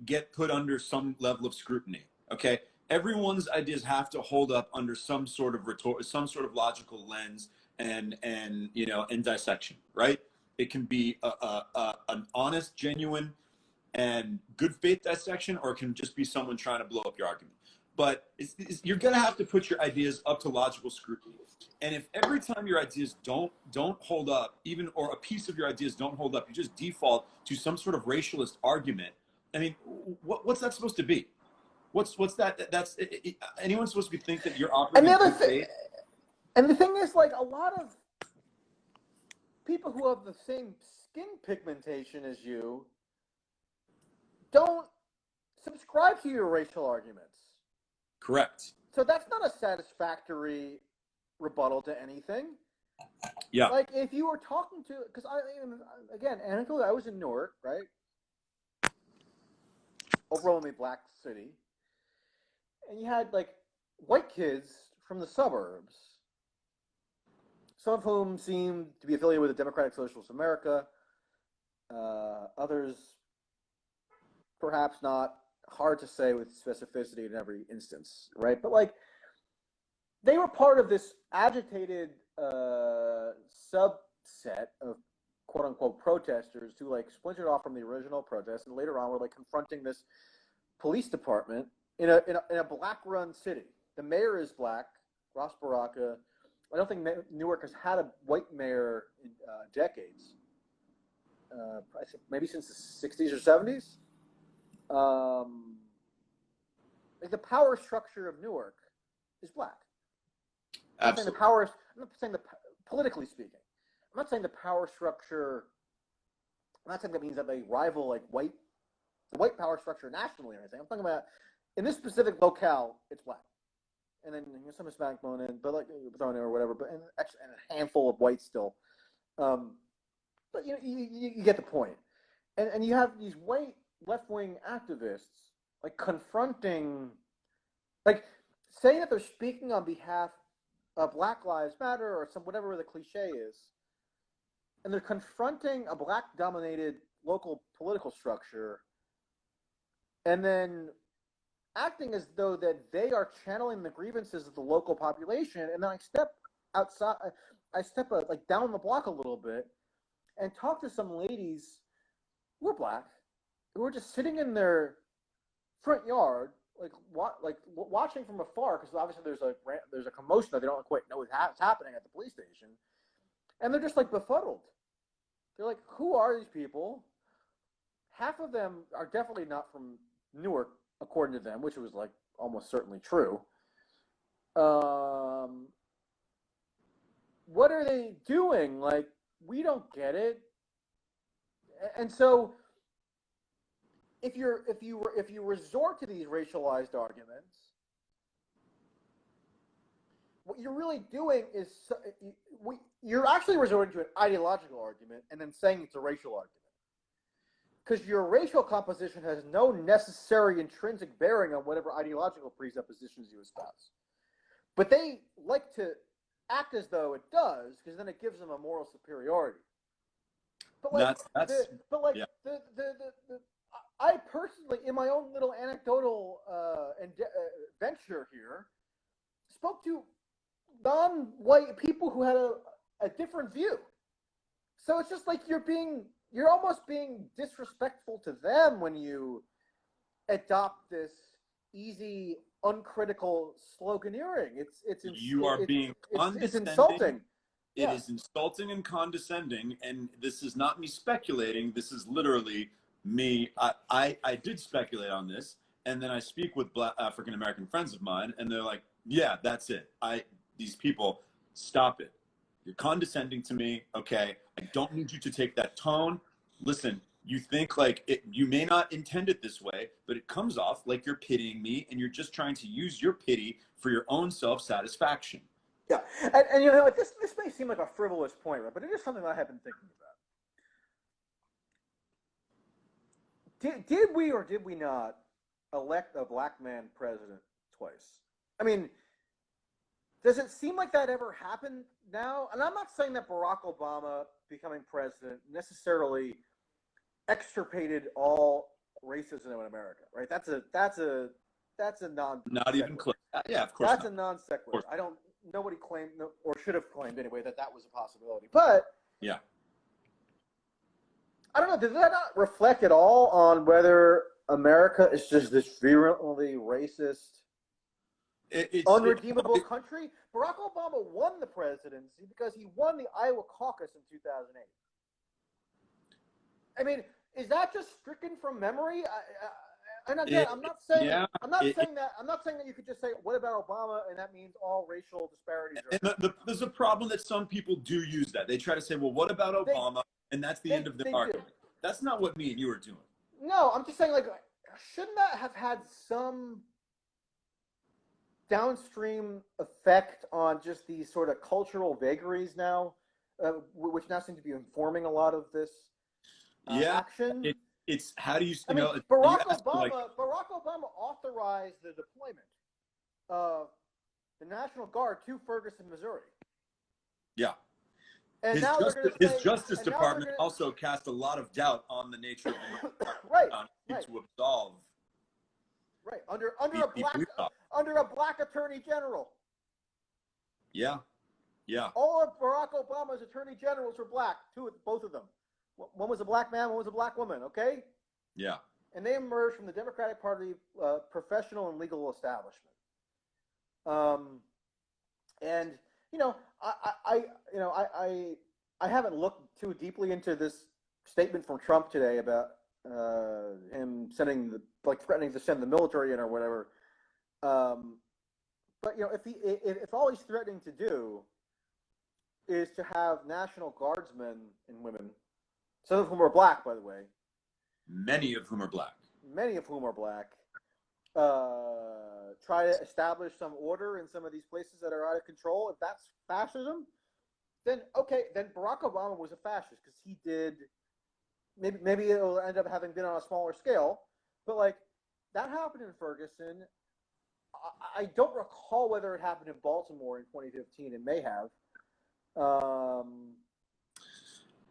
get put under some level of scrutiny. Okay. Everyone's ideas have to hold up under some sort of some sort of logical lens and dissection, right? It can be an honest, genuine, and good faith dissection, or it can just be someone trying to blow up your argument. But you're going to have to put your ideas up to logical scrutiny. And if every time your ideas don't hold up, or a piece of your ideas don't hold up, you just default to some sort of racialist argument. I mean, what's that supposed to be? What's that? That's anyone's supposed to think that you're operating in good faith? And the thing is, like, a lot of people who have the same skin pigmentation as you don't subscribe to your racial arguments. Correct. So that's not a satisfactory rebuttal to anything. Yeah. Like if you were talking to, because again, anecdotally, I was in Newark, right? Overwhelmingly black city. And you had like white kids from the suburbs, some of whom seemed to be affiliated with the Democratic Socialist America, others perhaps not. Hard to say with specificity in every instance, right? But like, they were part of this agitated subset of quote unquote protesters who like splintered off from the original protest and later on were like confronting this police department in a black run city. The mayor is black, Ross Baraka. I don't think Newark has had a white mayor in decades. I think maybe since the 60s or 70s. Like the power structure of Newark is black. I'm not saying politically speaking. I'm not saying the power structure. I'm not saying that means that they rival like the white power structure nationally or anything. I'm talking about in this specific locale, it's black, and then some Hispanic thrown in, but like thrown in or whatever. But and a handful of whites still. But you get the point. And you have these white left-wing activists like confronting, like saying that they're speaking on behalf of Black Lives Matter or some whatever the cliche is, and they're confronting a black-dominated local political structure, and then acting as though that they are channeling the grievances of the local population. And then I step outside, I step like down the block a little bit, and talk to some ladies who are black, who are just sitting in their front yard, watching from afar, because obviously there's a commotion that they don't quite know what's happening at the police station, and they're just like befuddled. They're like, who are these people? Half of them are definitely not from Newark, according to them, which was like almost certainly true. What are they doing? Like, we don't get it. And so if you resort to these racialized arguments, what you're really doing is you're actually resorting to an ideological argument and then saying it's a racial argument, because your racial composition has no necessary intrinsic bearing on whatever ideological presuppositions you espouse. But they like to act as though it does, because then it gives them a moral superiority. But like, I personally, in my own little anecdotal venture here, spoke to non-white people who had a different view. So it's just like you're almost being disrespectful to them when you adopt this easy, uncritical sloganeering. It's insulting. It is insulting and condescending, and this is not me speculating. This is literally me. I did speculate on this, and then I speak with Black African American friends of mine, and they're like, "Yeah, that's it. These people, stop it. You're condescending to me. Okay, I don't need you to take that tone. Listen, you think like it. You may not intend it this way, but it comes off like you're pitying me, and you're just trying to use your pity for your own self-satisfaction." Yeah, and you know, this may seem like a frivolous point, right? But it is something that I have been thinking about. Did we or did we not elect a black man president twice? I mean, does it seem like that ever happened now? And I'm not saying that Barack Obama becoming president necessarily extirpated all racism in America, right? That's a non. Not even close. Yeah, of course. That's a non sequitur. Nobody claimed, or should have claimed anyway, that was a possibility. But yeah, I don't know. Does that not reflect at all on whether America is just this virulently racist, unredeemable country? Barack Obama won the presidency because he won the Iowa caucus in 2008. I mean, is that just stricken from memory? And again, I'm not saying that you could just say, "What about Obama?" and that means all racial disparities. There's a problem that some people do use that. They try to say, "Well, what about Obama?" and that's the end of the argument. That's not what me and you are doing. No, I'm just saying, like, shouldn't that have had some downstream effect on just these sort of cultural vagaries now, which now seem to be informing a lot of this action? It's how do you? Barack Obama authorized the deployment of the National Guard to Ferguson, Missouri. Yeah, and his Justice Department also cast a lot of doubt on the nature of the to absolve. Right, under a black attorney general. Yeah. All of Barack Obama's attorney generals were black. Both of them. One was a black man, one was a black woman, okay? Yeah. And they emerged from the Democratic Party professional and legal establishment. And you know, I haven't looked too deeply into this statement from Trump today about him threatening to send the military in or whatever. But you know, if all he's threatening to do is to have National Guardsmen and women, some of whom are black, by the way. Many of whom are black. Try to establish some order in some of these places that are out of control. If that's fascism, then okay, then Barack Obama was a fascist because he did. Maybe it'll end up having been on a smaller scale, but like that happened in Ferguson. I don't recall whether it happened in Baltimore in 2015. It may have. I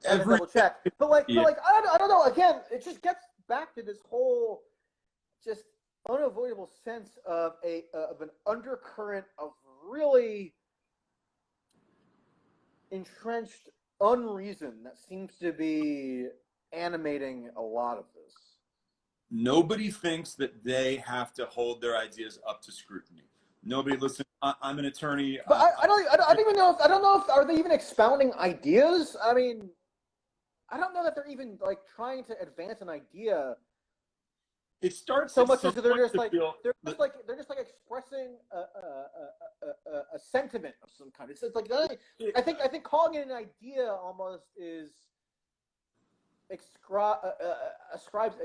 have to double check. But like, I don't know. Again, it just gets back to this whole just unavoidable sense of an undercurrent of really entrenched unreason that seems to be animating a lot of this. Nobody thinks that they have to hold their ideas up to scrutiny. Nobody listen. I'm an attorney. But I don't even know if are they even expounding ideas? I mean, I don't know that they're even like trying to advance an idea. It starts so much as they're just like expressing a sentiment of some kind. It's like I think calling it an idea almost is ascribes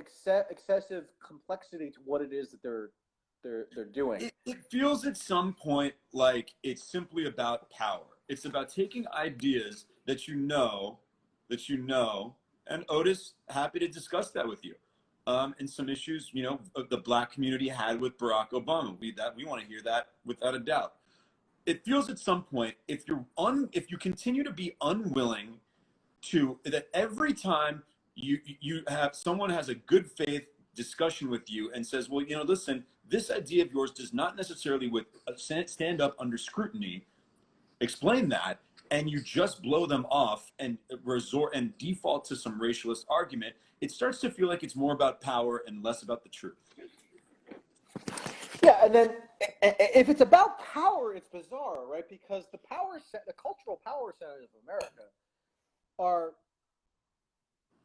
excessive complexity to what it is that they're doing. It feels at some point like it's simply about power. It's about taking ideas that you know, and Otis, happy to discuss that with you. And some issues, the Black community had with Barack Obama. We want to hear that without a doubt. It feels at some point if you continue to be unwilling to, that every time you have someone has a good faith discussion with you and says, well, listen, this idea of yours does not necessarily stand up under scrutiny. Explain that, and you just blow them off and resort and default to some racialist argument. It starts to feel like it's more about power and less about the truth. Yeah, and then if it's about power, it's bizarre, right? Because the cultural power centers of America are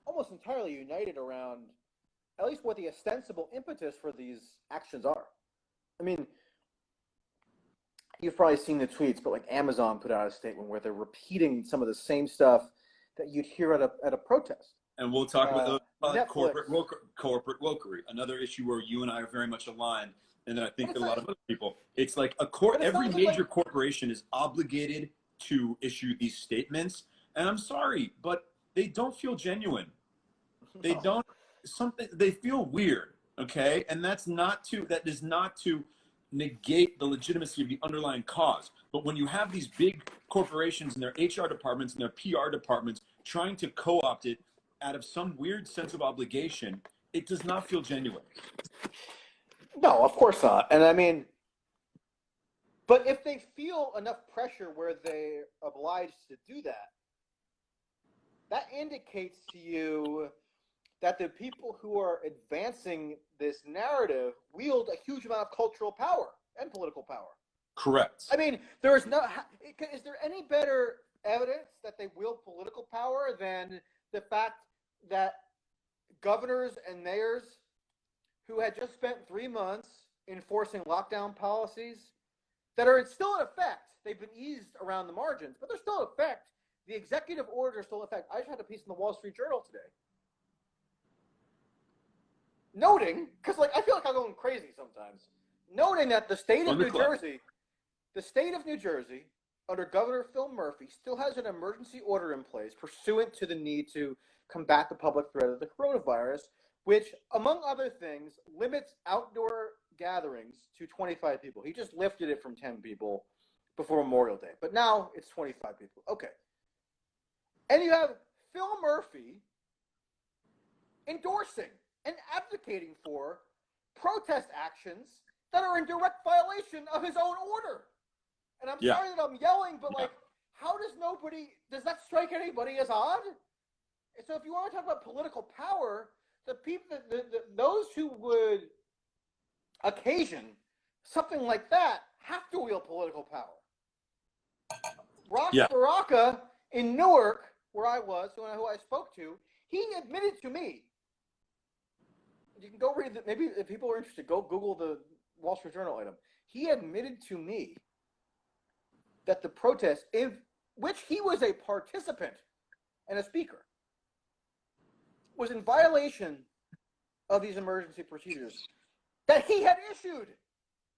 almost entirely united around at least what the ostensible impetus for these actions are. I mean, you've probably seen the tweets, but like Amazon put out a statement where they're repeating some of the same stuff that you'd hear at a protest. And we'll talk about corporate wokery, another issue where you and I are very much aligned, and I think a lot of other people. It's like every major corporation is obligated to issue these statements, and I'm sorry, but they don't feel genuine. They don't. They feel weird, okay? And that is not to negate the legitimacy of the underlying cause. But when you have these big corporations and their HR departments and their PR departments trying to co-opt it out of some weird sense of obligation, it does not feel genuine. No, of course not. And I mean, but if they feel enough pressure where they're obliged to do that, that indicates to you that the people who are advancing this narrative wield a huge amount of cultural power and political power. Correct. I mean, is there any better evidence that they wield political power than the fact that governors and mayors who had just spent 3 months enforcing lockdown policies that are still in effect, they've been eased around the margins, but they're still in effect. The executive orders are still in effect. I just had a piece in the Wall Street Journal today noting, because I feel like I'm going crazy sometimes, noting that the state of New Jersey, under Governor Phil Murphy, still has an emergency order in place pursuant to the need to combat the public threat of the coronavirus, which, among other things, limits outdoor gatherings to 25 people. He just lifted it from 10 people before Memorial Day, but now it's 25 people. Okay. And you have Phil Murphy endorsing and advocating for protest actions that are in direct violation of his own order. And I'm sorry that I'm yelling, but does that strike anybody as odd? So if you want to talk about political power, those who would occasion something like that have to wield political power. Ross Baraka in Newark, where I was, who I spoke to, he admitted to me. You can go read that. Maybe if people are interested, go Google the Wall Street Journal item. He admitted to me that the protest, in which he was a participant and a speaker, was in violation of these emergency procedures that he had issued,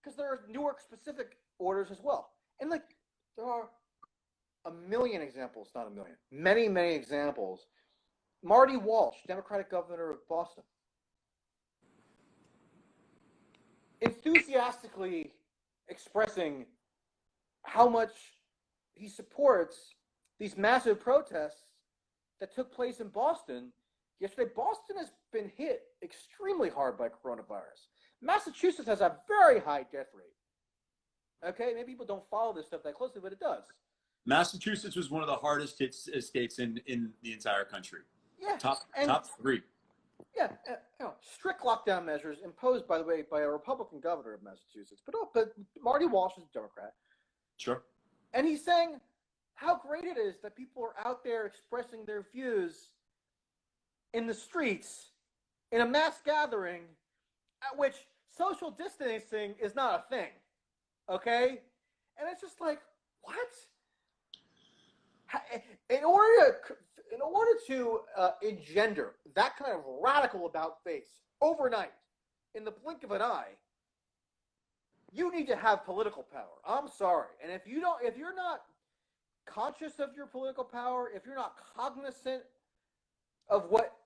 because there are Newark-specific orders as well. And there are a million examples, not a million, many, many examples. Marty Walsh, Democratic governor of Boston, enthusiastically expressing how much he supports these massive protests that took place in Boston yesterday. Boston has been hit extremely hard by coronavirus. Massachusetts has a very high death rate. Okay, maybe people don't follow this stuff that closely, but it does. Massachusetts was one of the hardest hit states in the entire country. Yeah, top 3. Yeah, strict lockdown measures imposed, by the way, by a Republican governor of Massachusetts. But Marty Walsh is a Democrat. Sure. And he's saying how great it is that people are out there expressing their views in the streets in a mass gathering at which social distancing is not a thing. Okay? And it's just like, what? In order to engender that kind of radical about face overnight, in the blink of an eye, you need to have political power. I'm sorry. And if you're not conscious of your political power, if you're not cognizant of what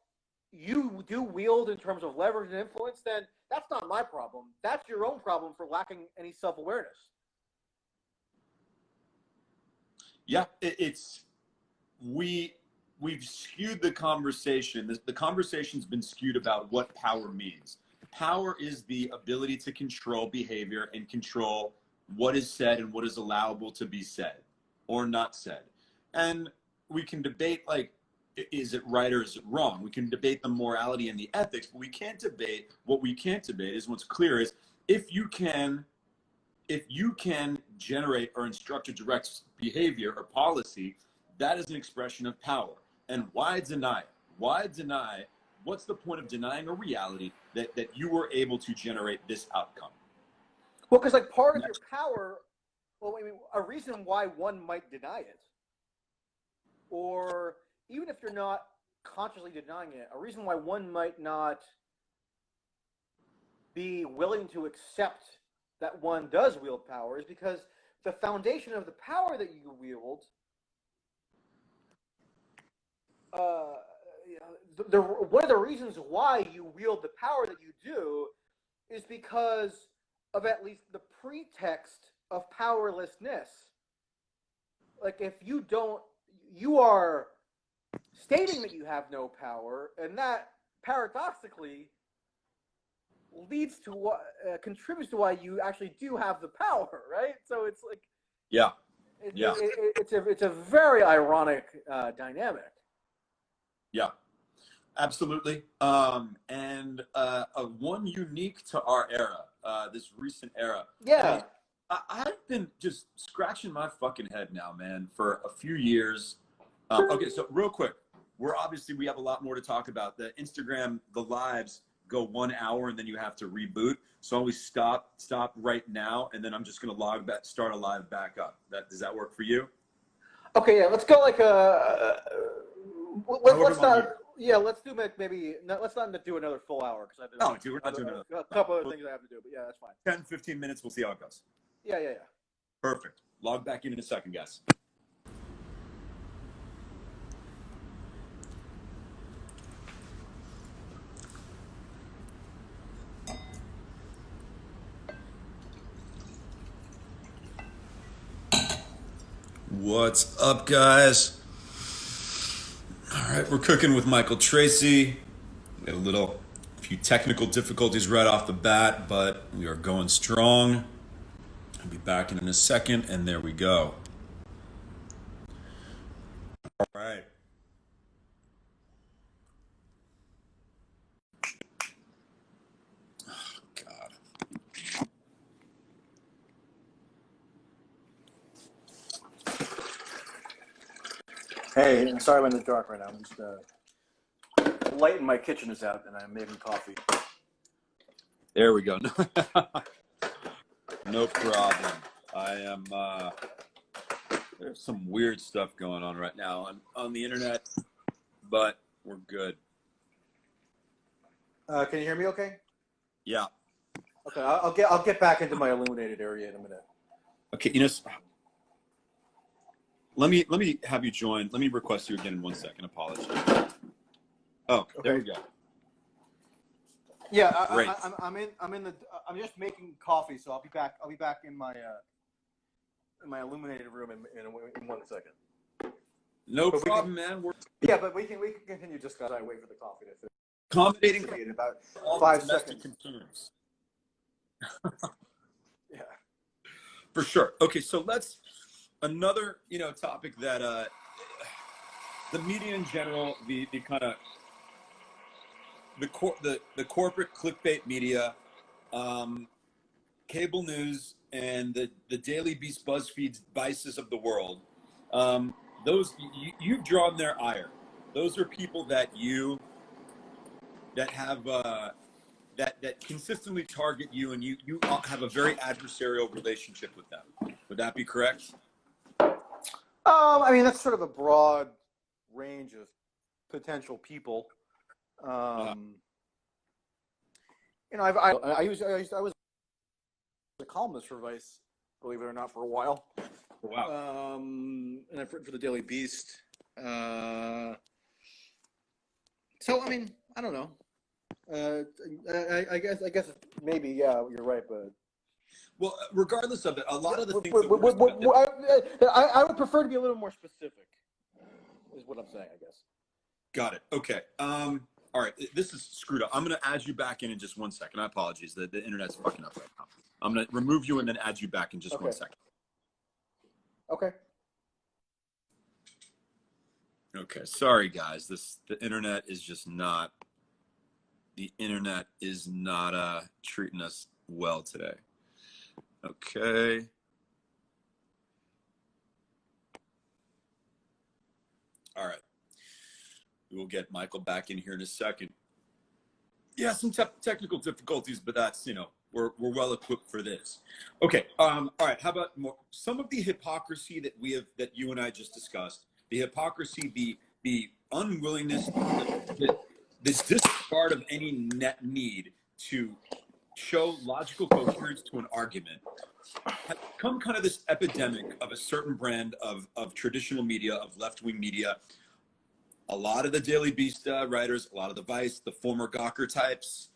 you do wield in terms of leverage and influence, then that's not my problem. That's your own problem for lacking any self-awareness. Yeah, we've skewed the conversation. The conversation's been skewed about what power means. Power is the ability to control behavior and control what is said and what is allowable to be said or not said. And we can debate, like, is it right or is it wrong? We can debate the morality and the ethics, but we can't debate, what we can't debate is what's clear is if you can generate or instruct or direct behavior or policy, that is an expression of power. And why deny it? Why deny? What's the point of denying a reality that you were able to generate this outcome? Well, because like part of your power, well, I mean, a reason why one might deny it, or even if you're not consciously denying it, a reason why one might not be willing to accept that one does wield power is because the foundation of the power that you wield, one of the reasons why you wield the power that you do is because of at least the pretext of powerlessness. Like if you are stating that you have no power, and that paradoxically leads to what contributes to why you actually do have the power, right? So it's like, it's a very ironic dynamic. Yeah, absolutely. And one unique to our era, this recent era. Yeah. I've been just scratching my fucking head now, man, for a few years. Okay, so real quick, we have a lot more to talk about. The Instagram, the lives go 1 hour and then you have to reboot. So always stop right now, and then I'm just gonna start a live back up. Does that work for you? Okay, yeah, let's go like let's not do another full hour because we're not doing a couple other things I have to do, but yeah, that's fine. 10-15 minutes, we'll see how it goes. Yeah. Perfect. Log back in a second, guys. What's up, guys? All right, we're cooking with Michael Tracy. We had a few technical difficulties right off the bat, but we are going strong. I'll be back in a second, and there we go. All right. Oh, God. Hey, I'm sorry I'm in the dark right now. I'm just the light in my kitchen is out, and I'm making coffee. There we go. No problem. I am. There's some weird stuff going on right now on the internet, but we're good. Can you hear me? Okay. Yeah. Okay, I'll get back into my illuminated area in a minute. Okay, let me have you join. Let me request you again in 1 second. Apologies. Oh, okay. There you go. Yeah, Great. I'm just making coffee, so I'll be back. I'll be back in my illuminated room in 1 second. No problem, man. Yeah, but we can continue just as I wait for the coffee to finish. Accommodating In about all 5 domestic seconds. concerns. Yeah. For sure. Okay, so let's another topic that the media in general, the kind of the corporate clickbait media, cable news, and the Daily Beast, BuzzFeed, Vices of the world. Those you've drawn their ire. Those are people that have that consistently target you, and you have a very adversarial relationship with them. Would that be correct? I mean, that's sort of a broad range of potential people. I was a columnist for Vice, believe it or not, for a while. Wow. And I for the Daily Beast. So I mean, I don't know. I guess maybe you're right, but well, regardless of it, a lot of the things I would prefer to be a little more specific. Is what I'm saying, I guess. Got it. Okay. All right. This is screwed up. I'm going to add you back in just 1 second. I apologize. The internet's fucking up right now. I'm going to remove you and then add you back in just 1 second. Okay. Okay. Sorry, guys. The internet is just not. The internet is not treating us well today. Okay. All right. We'll get Michael back in here in a second. Yeah, some technical difficulties, but that's, we're well equipped for this. Okay. All right. How about some of the hypocrisy that you and I just discussed? The hypocrisy, the unwillingness, this disregard of any net need to show logical coherence to an argument has become kind of this epidemic of a certain brand of traditional media, of left-wing media. A lot of the Daily Beast writers, a lot of the Vice, the former Gawker types,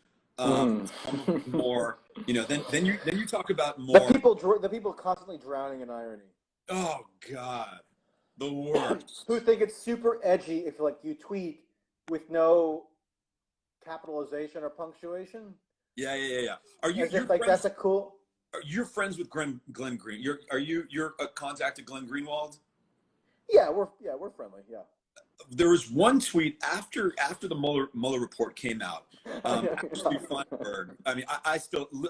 more, then you talk about more. The people constantly drowning in irony. Oh God, the worst. Who think it's super edgy if you tweet with no capitalization or punctuation? Yeah. Are you? That's a cool. You're friends with Glenn Green. You're contacted Glenn Greenwald? Yeah, we're friendly. Yeah. There was one tweet after the Mueller report came out. Ashley Feinberg. I mean,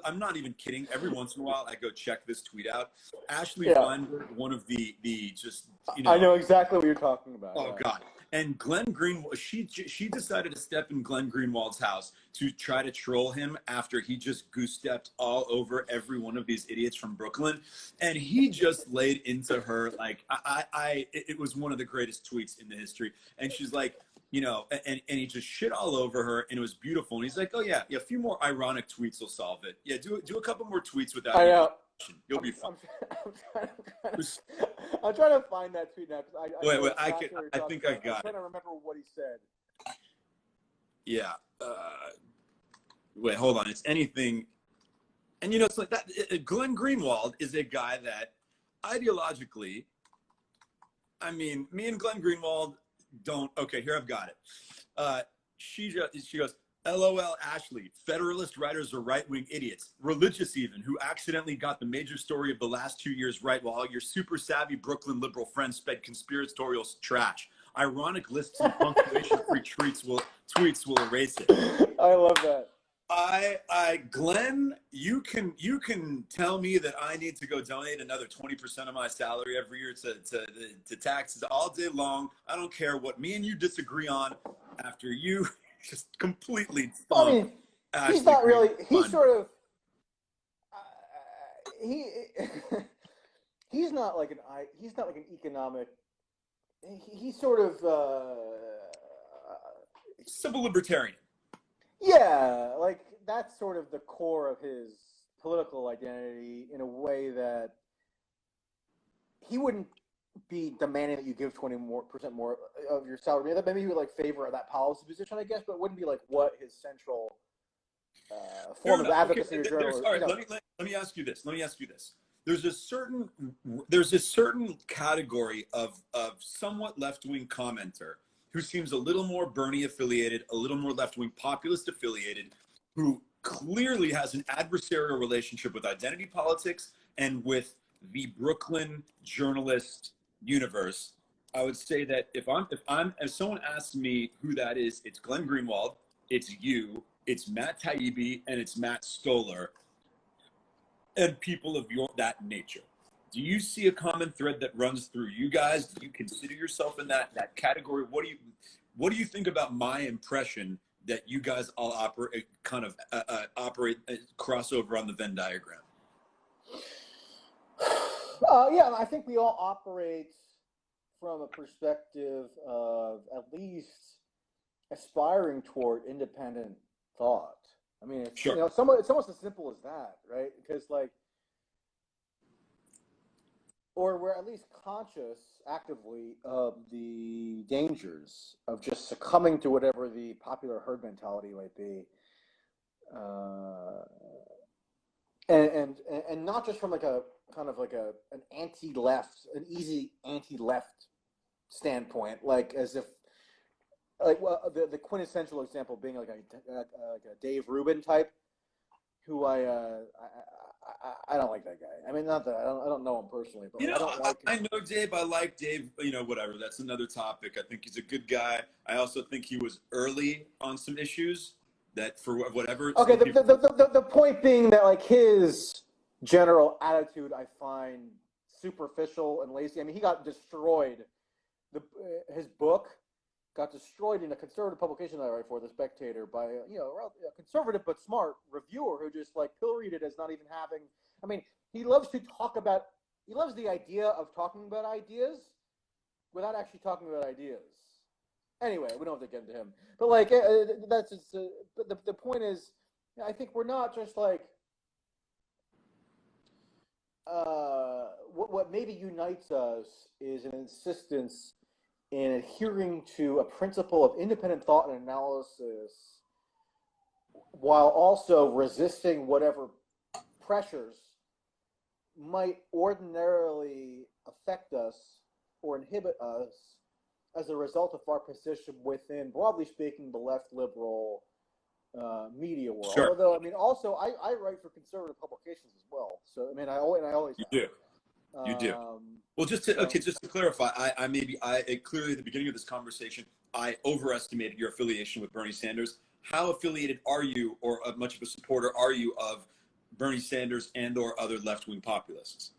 I'm not even kidding. Every once in a while, I go check this tweet out. Ashley Feinberg, one of the just I know exactly what you're talking about. Oh God. And Glenn Greenwald, she decided to step in Glenn Greenwald's house to try to troll him after he just goose-stepped all over every one of these idiots from Brooklyn. And he just laid into her like, it was one of the greatest tweets in the history. And she's like, and he just shit all over her, and it was beautiful. And he's like, oh yeah, a few more ironic tweets will solve it. Yeah, do a couple more tweets without I know. You'll be fine. I'm trying to find that tweet now. Wait, I think I got it. I'm trying to remember what he said. Yeah. Wait, hold on. It's anything. And it's like that. Glenn Greenwald is a guy that ideologically, I mean, me and Glenn Greenwald don't. Okay, here I've got it. She goes, LOL, Ashley, Federalist writers are right-wing idiots, religious even, who accidentally got the major story of the last 2 years right while all your super savvy Brooklyn liberal friends sped conspiratorial trash. Ironic lists and punctuation-free tweets will erase it. I love that. Glenn, you can tell me that I need to go donate another 20% of my salary every year to taxes all day long. I don't care what me and you disagree on after you just completely. I mean, he's not really. He's sort of. He's not like an. He's not like an economic. He's sort of. Civil libertarian. Yeah, like that's sort of the core of his political identity in a way that he wouldn't be demanding that you give 20% more of your salary. Maybe he would favor that policy position, I guess, but it wouldn't be what his central form of enough. advocacy Okay. or journalism. All right. Let me ask you this. There's a certain category of somewhat left-wing commenter who seems a little more Bernie affiliated, a little more left-wing populist affiliated, who clearly has an adversarial relationship with identity politics and with the Brooklyn journalist universe. I would say that if someone asks me who that is, it's Glenn Greenwald, it's you, it's Matt Taibbi, and it's Matt Stoller, and people of that nature. Do you see a common thread that runs through you guys? Do you consider yourself in that category? What do you think about my impression that you guys all operate crossover on the Venn diagram? Yeah, I think we all operate from a perspective of at least aspiring toward independent thought. I mean, it's, sure. it's almost as simple as that, right? Because or we're at least conscious actively of the dangers of just succumbing to whatever the popular herd mentality might be, and not just from an easy anti-left standpoint, as if the quintessential example being like a Dave Rubin type, who I don't like that guy. I mean, not that I don't know him personally, but I don't like him. I know Dave. I like Dave. Whatever. That's another topic. I think he's a good guy. I also think he was early on some issues that, for whatever. Okay. The point being that his general attitude I find superficial and lazy. I mean, he got destroyed. His book got destroyed in a conservative publication that I write for, The Spectator, by a conservative but smart reviewer who just pilloried it as not even having. I mean, he loves the idea of talking about ideas without actually talking about ideas. Anyway, we don't have to get into him, but that's just. But the point is, I think we're not just what maybe unites us is an insistence in adhering to a principle of independent thought and analysis, while also resisting whatever pressures might ordinarily affect us or inhibit us as a result of our position within, broadly speaking, the left liberal media world. Sure. Although, I mean, also I write for conservative publications as well. So I mean, I always you do. You do. Well, just to clarify, clearly at the beginning of this conversation, I overestimated your affiliation with Bernie Sanders. How affiliated are you, or much of a supporter are you of Bernie Sanders and/or other left-wing populists?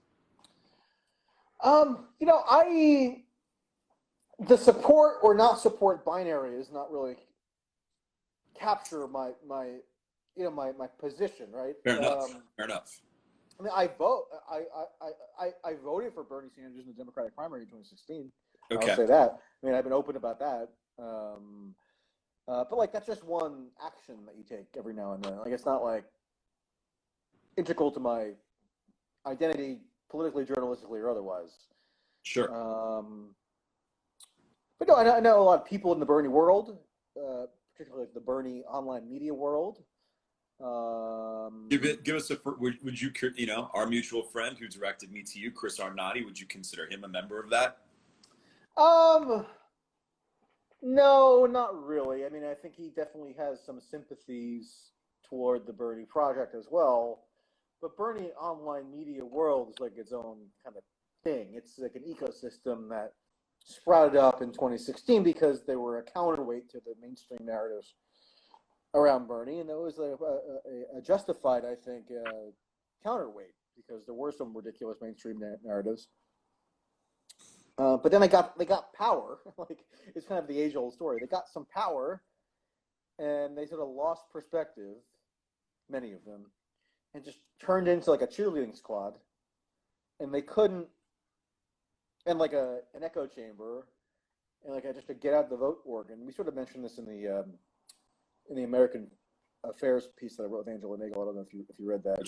The support or not support binary is not really capture my position, right? Fair enough. I mean, I voted for Bernie Sanders in the Democratic primary in 2016. Okay. I'll say that. I mean, I've been open about that. But that's just one action that you take every now and then. It's not integral to my identity, politically, journalistically, or otherwise. Sure. But no, I know a lot of people in the Bernie world, particularly the Bernie online media world. Give us would you, our mutual friend who directed me to you, Chris Arnott, would you consider him a member of that? No, not really. I mean, I think he definitely has some sympathies toward the Bernie project as well. But Bernie online media world is its own kind of thing. It's an ecosystem that sprouted up in 2016 because they were a counterweight to the mainstream narratives around Bernie, and it was a justified, I think, counterweight because there were some ridiculous mainstream narratives. But then they got power. It's kind of the age-old story. They got some power, and they sort of lost perspective, many of them, and just turned into a cheerleading squad. And they couldn't, and an echo chamber, and just a get out the vote organ. We sort of mentioned this in the American Affairs piece that I wrote with Angela Nagel. I don't know if you read that.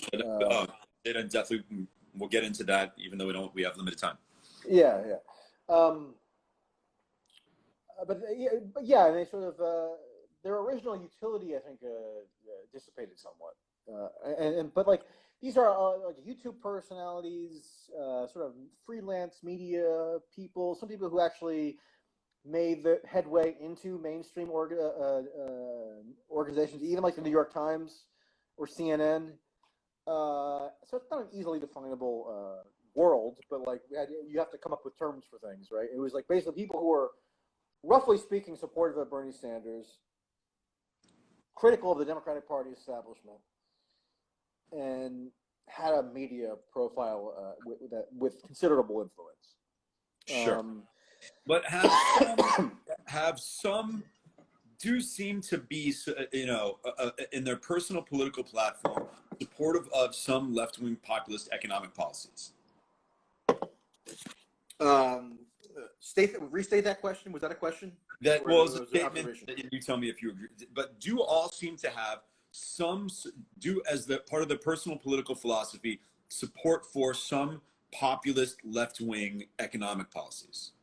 And definitely, we'll get into that, even though we have limited time. Yeah. But yeah, and they sort of their original utility, I think, dissipated somewhat. But like these are like YouTube personalities, sort of freelance media people, some people who actually made the headway into mainstream organizations, even like the New York Times or CNN. So it's not an easily definable world, but like you have to come up with terms for things, right? It was like basically people who were, roughly speaking, supportive of Bernie Sanders, critical of the Democratic Party establishment, and had a media profile with considerable influence. Sure. But have some do seem to be, in their personal political platform, supportive of some left-wing populist economic policies. Restate that question. Was that a question? That was a statement. You tell me if you agree. But do all seem to have as the part of their personal political philosophy, support for some populist left-wing economic policies?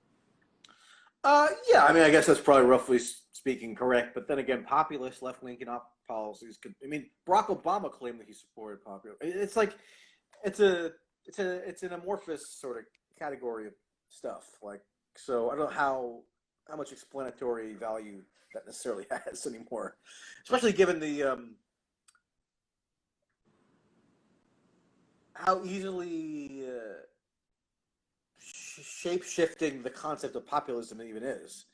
Yeah, I mean, I guess that's probably roughly speaking correct. But then again, populist left-wing economic policies could. I mean, Barack Obama claimed that he supported popular. It's like, it's an amorphous sort of category of stuff. Like, so I don't know how much explanatory value that necessarily has anymore, especially given the how easily shape-shifting the concept of populism even is.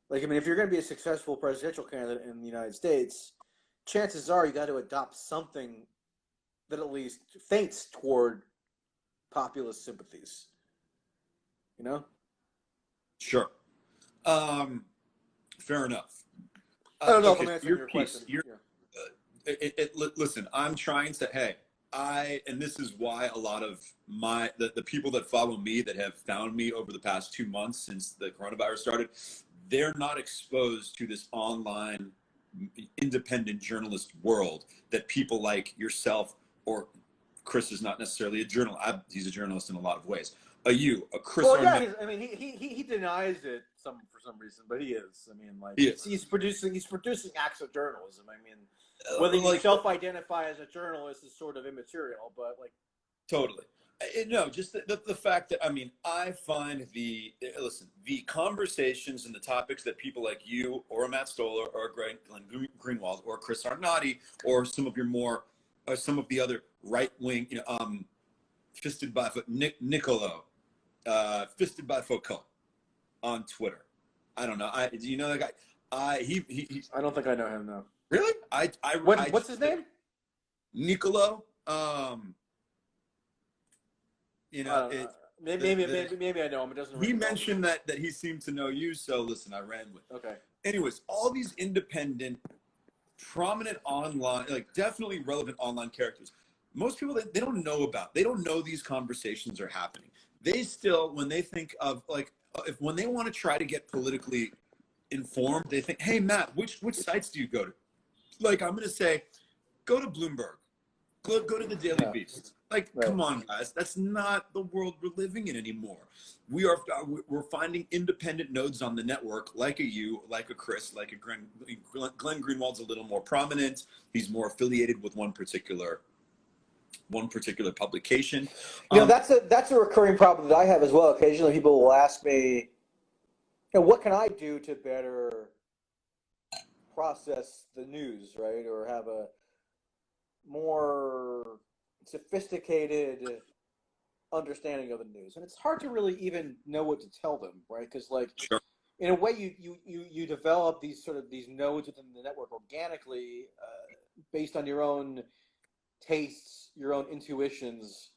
Like, I mean, if you're going to be a successful presidential candidate in the United States, chances are you got to adopt something that at least feints toward populist sympathies. You know? Sure. Fair enough. I don't know if I'm answering your question. Listen, I'm trying to, and this is why a lot of the people that follow me, that have found me over the past 2 months since the coronavirus started, they're not exposed to this online independent journalist world that people like yourself, or Chris is not necessarily a journalist. He's a journalist in a lot of ways. A Chris. Well, yeah, I mean, he denies it for some reason, but he is. I mean, like he's producing acts of journalism. I mean, whether you self-identify as a journalist is sort of immaterial, but like totally. No, just the fact that, I mean, I find the conversations and the topics that people like you or Matt Stoller or Glenn Greenwald or Chris Arnott or some of the other right-wing, fisted by Nicolo, fisted by Foucault on Twitter. I don't know. Do you know that guy? I don't think I know him, no. Really? What's his name? Nicolo. Maybe I know him. It doesn't. He mentioned that he seemed to know you, so listen, I ran with it. Okay. Anyways, all these independent, prominent online, like definitely relevant online characters, most people they don't know these conversations are happening. They still, when they think of when they want to try to get politically informed, they think, hey Matt, which sites do you go to? Like, I'm gonna say, go to Bloomberg, go to the Daily Beast. Like, come on, guys. That's not the world we're living in anymore. We're finding independent nodes on the network, like you, like a Chris, like a Glenn Greenwald's a little more prominent. He's more affiliated with one particular publication. That's a recurring problem that I have as well. Occasionally, people will ask me, what can I do to better process the news, right, or have a more sophisticated understanding of the news? And it's hard to really even know what to tell them, right? Because sure. In a way you develop these nodes within the network organically, based on your own tastes, your own intuitions,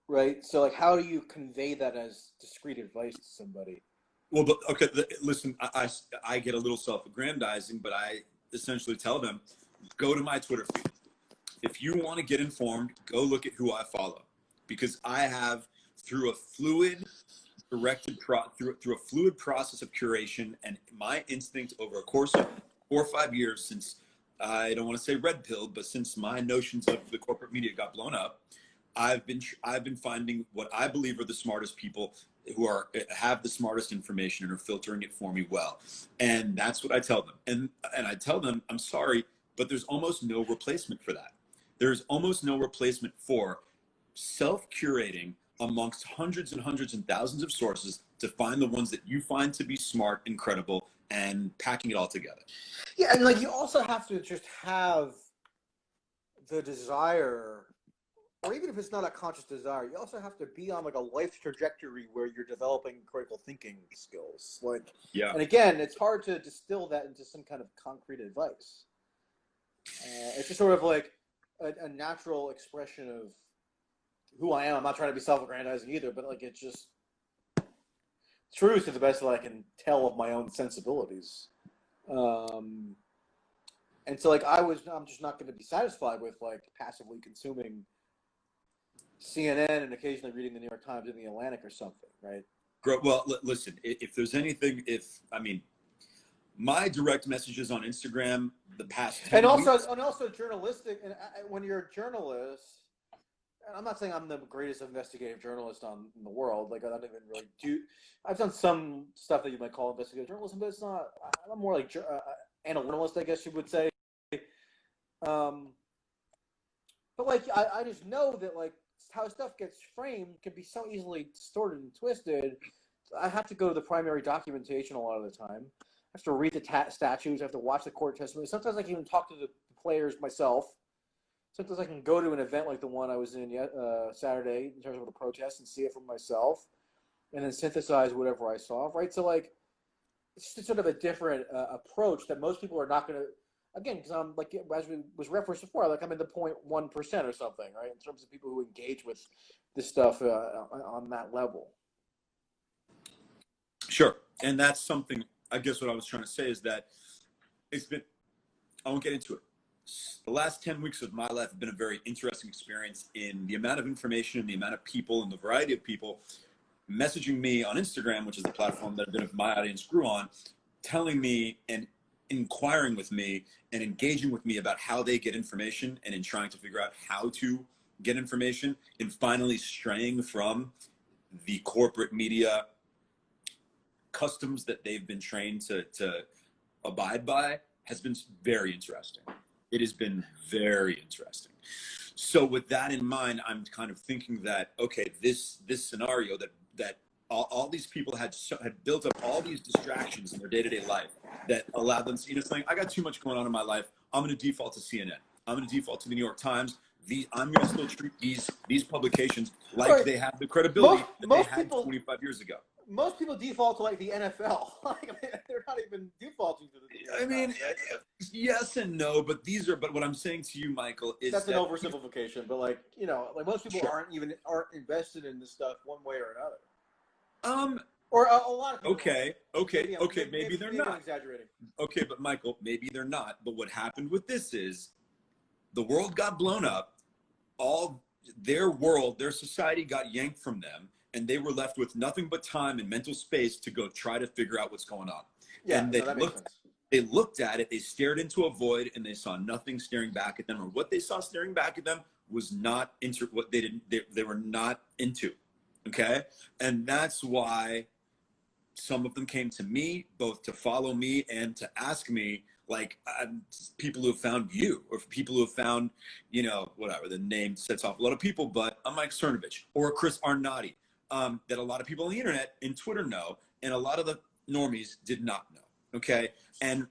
right? So like, how do you convey that as discreet advice to somebody? Well, listen, I get a little self-aggrandizing, but I essentially tell them, go to my Twitter feed. If you want to get informed, go look at who I follow, because I have, through a fluid process of curation and my instinct over a course of 4 or 5 years, since I don't want to say red pilled, but since my notions of the corporate media got blown up, I've been finding what I believe are the smartest people, have the smartest information and are filtering it for me well. And that's what I tell them. And I tell them, I'm sorry, but there's almost no replacement for that. There's almost no replacement for self-curating amongst hundreds and hundreds and thousands of sources to find the ones that you find to be smart and credible and packing it all together. Yeah, and like you also have to just have the desire, or even if it's not a conscious desire, you also have to be on like a life trajectory where you're developing critical thinking skills. Like, yeah. And again, it's hard to distill that into some kind of concrete advice. It's just sort of like a natural expression of who I am. I'm not trying to be self-aggrandizing either, but like it's just truth to the best that I can tell of my own sensibilities. And so like I'm just not going to be satisfied with like passively consuming CNN and occasionally reading the New York Times and the Atlantic or something, right? Well, listen, if there's anything, my direct messages on Instagram the past 10 weeks, and also journalistic, and when you're a journalist, and I'm not saying I'm the greatest investigative journalist in the world. Like I don't even really do. I've done some stuff that you might call investigative journalism, but it's not. I'm more like analyst, I guess you would say. But like I just know that like how stuff gets framed can be so easily distorted and twisted. I have to go to the primary documentation a lot of the time. I have to read the statutes. I have to watch the court testimony. Sometimes I can even talk to the players myself. Sometimes I can go to an event like the one I was in Saturday in terms of the protest and see it for myself, and then synthesize whatever I saw. Right, so like it's just sort of a different approach that most people are not going to. Again, because I'm like as was referenced before, like I'm in the 0.1% or something, right? In terms of people who engage with this stuff on that level. Sure, and that's something. I guess what I was trying to say is that it's been. I won't get into it. The last 10 weeks of my life have been a very interesting experience in the amount of information and the amount of people and the variety of people messaging me on Instagram, which is the platform that a bit of my audience grew on, telling me and inquiring with me and engaging with me about how they get information and in trying to figure out how to get information and finally straying from the corporate media customs that they've been trained to abide by has been very interesting. It has been very interesting. So with that in mind, I'm kind of thinking that, okay, this scenario that all these people had built up all these distractions in their day-to-day life that allowed them to, saying, I got too much going on in my life. I'm going to default to CNN. I'm going to default to the New York Times. I'm going to still treat these publications like they have the credibility that they had 25 years ago. Most people default to like the NFL. They're not even defaulting to the NFL. Yes and no, but what I'm saying to you, Michael, is that's an oversimplification. But like most people aren't invested in this stuff one way or another. Or a lot of people. Okay. Maybe they're not. I'm exaggerating. Okay, but Michael, maybe they're not. But what happened with this is the world got blown up. All their society got yanked from them. And they were left with nothing but time and mental space to go try to figure out what's going on. Yeah, and they looked at it, they stared into a void, and they saw nothing staring back at them, or what they saw staring back at them was not what they were not into. Okay? And that's why some of them came to me, both to follow me and to ask me, like people who have found you, or people who have found, whatever, the name sets off a lot of people, but a Mike Cernovich or a Chris Arnott, that a lot of people on the internet and Twitter know, and a lot of the normies did not know. Okay. And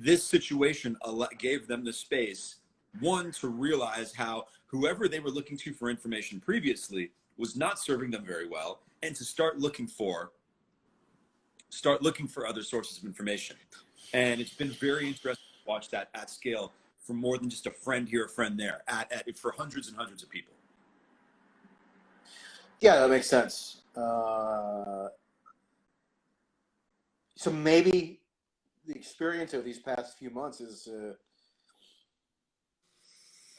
this situation gave them the space, one, to realize how whoever they were looking to for information previously was not serving them very well, and to start looking for other sources of information. And it's been very interesting to watch that at scale for more than just a friend here, a friend there, for hundreds and hundreds of people. Yeah, that makes sense. So maybe the experience of these past few months is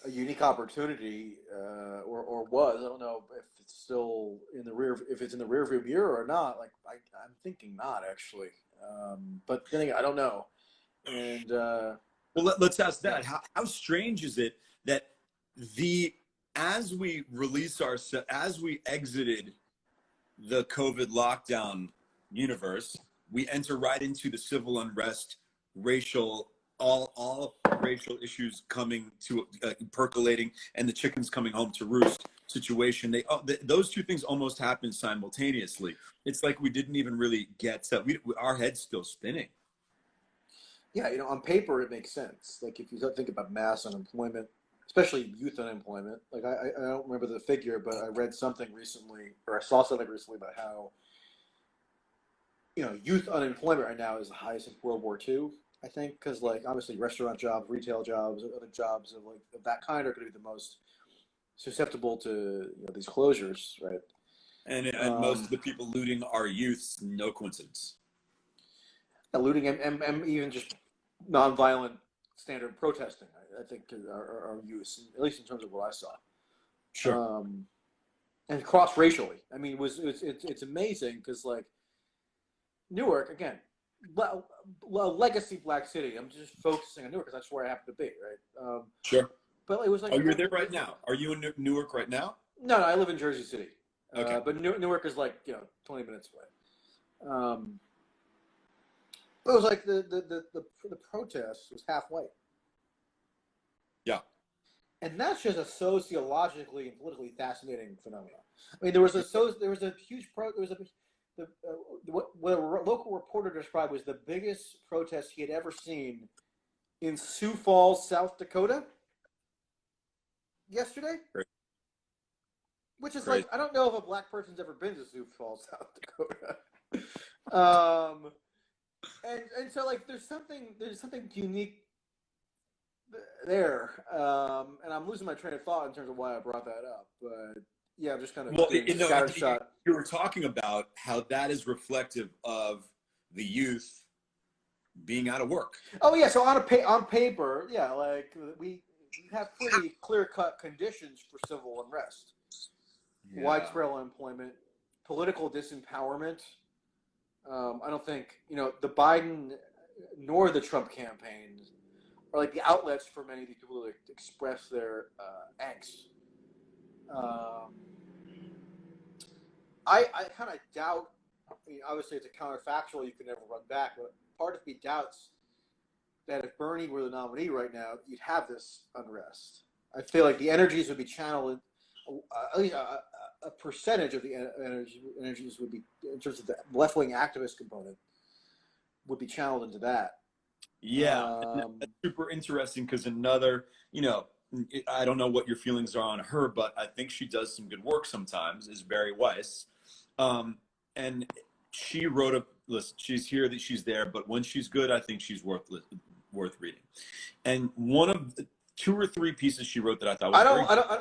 a unique opportunity, or was. I don't know if it's still in the rearview mirror or not. Like I'm thinking not actually, but then again, I don't know. And well, let's ask that. How strange is it that as we exited the COVID lockdown universe, we enter right into the civil unrest, racial, all racial issues coming to percolating, and the chickens coming home to roost situation. Those two things almost happen simultaneously. It's like we didn't even really get our heads still spinning. Yeah, on paper it makes sense. Like if you think about mass unemployment, especially youth unemployment. Like I don't remember the figure, but I read something recently, or I saw something recently about how youth unemployment right now is the highest since World War II. I think because like obviously restaurant jobs, retail jobs, other jobs of that kind are going to be the most susceptible to these closures, right? And most of the people looting are youths. No coincidence. Looting and even just nonviolent standard protesting, I think are youths, at least in terms of what I saw. Sure. And cross racially. I mean, it's amazing because like Newark again, legacy black city. I'm just focusing on Newark because that's where I happen to be, right? Sure. But it was like, oh, you're there right now. Are you in Newark right now? No, I live in Jersey City. Okay. But Newark is like 20 minutes away. But it was like the protest was half white. Yeah. And that's just a sociologically and politically fascinating phenomenon. I mean, there was a huge what a local reporter described was the biggest protest he had ever seen in Sioux Falls, South Dakota, yesterday. Great. Which is like, I don't know if a black person's ever been to Sioux Falls, South Dakota. And so like there's something unique there, and I'm losing my train of thought in terms of why I brought that up, but yeah, I'm just kind of scattershot. You were talking about how that is reflective of the youth being out of work. Oh yeah, so on paper, yeah, like we have pretty clear-cut conditions for civil unrest, widespread unemployment, political disempowerment. I don't think the Biden nor the Trump campaign are like the outlets for many of these people to express their angst. I kind of doubt. I mean, obviously, it's a counterfactual you can never run back, but part of me doubts that if Bernie were the nominee right now, you'd have this unrest. I feel like the energies would be channeled. At least a percentage of the energies would be, in terms of the left-wing activist component, would be channeled into that. Yeah, that's super interesting because I don't know what your feelings are on her, but I think she does some good work sometimes, is Bari Weiss. And she wrote listen, she's here, that she's there, but when she's good, I think she's worth reading. And one of the 2 or 3 pieces she wrote that I thought was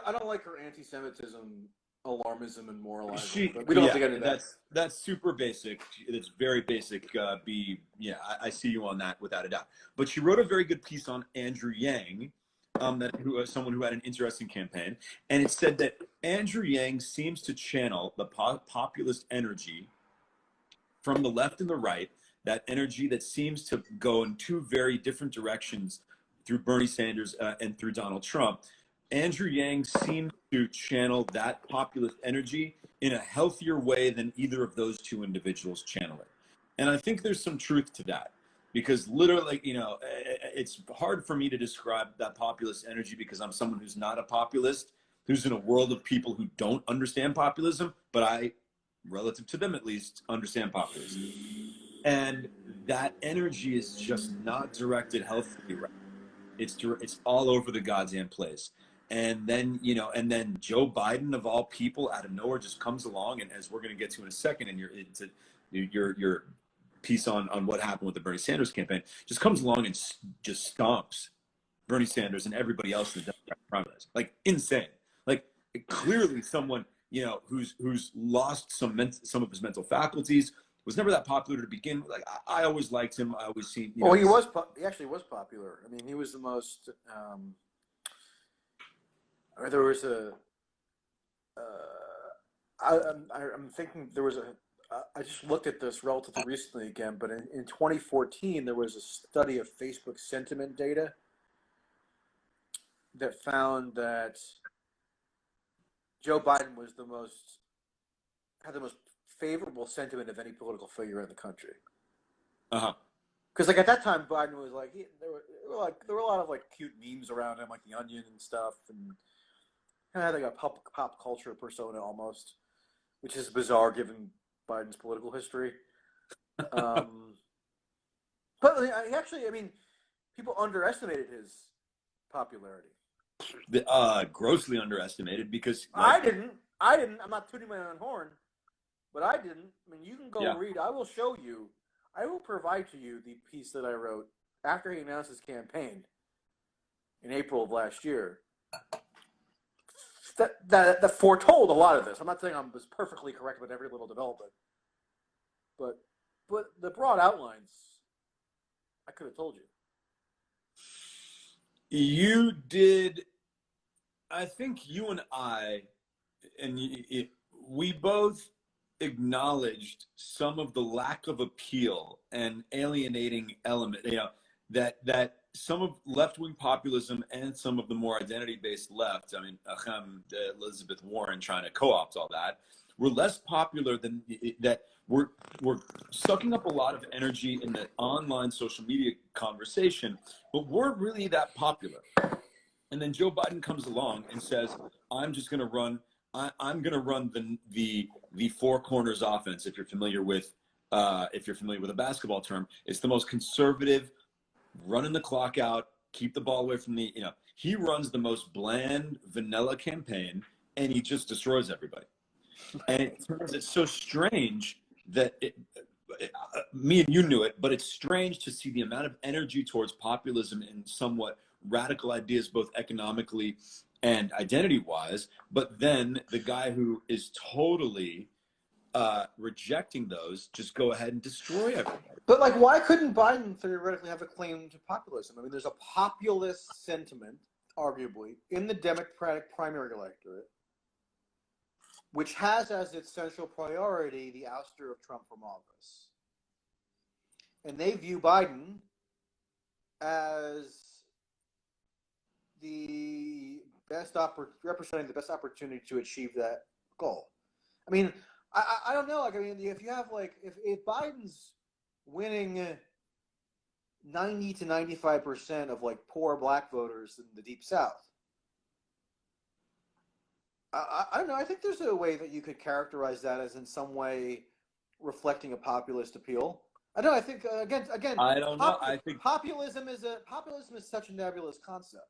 I don't like her anti-Semitism, alarmism, and moralizing. But we don't have to get into that. That's super basic. It's very basic. I see you on that without a doubt. But she wrote a very good piece on Andrew Yang, someone who had an interesting campaign, and it said that Andrew Yang seems to channel the populist energy from the left and the right. That energy that seems to go in 2 very different directions through Bernie Sanders and through Donald Trump. Andrew Yang seemed to channel that populist energy in a healthier way than either of those 2 individuals channel it. And I think there's some truth to that, because literally, it's hard for me to describe that populist energy because I'm someone who's not a populist, who's in a world of people who don't understand populism, but I, relative to them at least, understand populism. And that energy is just not directed healthily right. It's all over the goddamn place. And then, Joe Biden, of all people, out of nowhere just comes along, and as we're going to get to in a second, and your piece on what happened with the Bernie Sanders campaign, just comes along and just stomps Bernie Sanders and everybody else in the Democratic primary. Like, insane. Like, clearly someone, who's lost some of his mental faculties, was never that popular to begin with. Like, I always liked him. I always seen. He actually was popular. I mean, he was the most. There was I'm thinking there was I just looked at this relatively recently again, but in 2014 there was a study of Facebook sentiment data that found that Joe Biden had the most favorable sentiment of any political figure in the country. Uh-huh. Because like at that time, Biden was like there were a lot of like cute memes around him, like the Onion and stuff, and kind of had like a pop culture persona almost, which is bizarre given Biden's political history. But I mean, people underestimated his popularity. Grossly underestimated because I didn't. I'm not tooting my own horn, but I didn't. I mean, you can go read. I will show you. I will provide to you the piece that I wrote after he announced his campaign in April of last year. That foretold a lot of this. I'm not saying I was perfectly correct about every little development, but the broad outlines, I could have told you. You did. I think you and I, and we both acknowledged some of the lack of appeal and alienating element. That some of left-wing populism and some of the more identity-based left. I mean, Elizabeth Warren trying to co-opt all that. Were less popular than that. We're sucking up a lot of energy in the online social media conversation, but weren't really that popular. And then Joe Biden comes along and says, "I'm just going to run. I'm going to run the four corners offense." If you're familiar with a basketball term, it's the most conservative, running the clock out, keep the ball away from the. He runs the most bland, vanilla campaign, and he just destroys everybody. And it's so strange that me and you knew it, but it's strange to see the amount of energy towards populism and somewhat radical ideas, both economically and identity-wise. But then the guy who is totally rejecting those just go ahead and destroy everybody. But like, why couldn't Biden theoretically have a claim to populism? I mean, there's a populist sentiment, arguably, in the Democratic primary electorate, which has as its central priority the ouster of Trump from office. And they view Biden as the best representing the best opportunity to achieve that goal. I mean, I don't know. Like, I mean, if you have if Biden's winning 90 to 95% of like poor black voters in the Deep South, I don't know. I think there's a way that you could characterize that as in some way reflecting a populist appeal. I don't know. I think again. I don't know. I think populism is such a nebulous concept.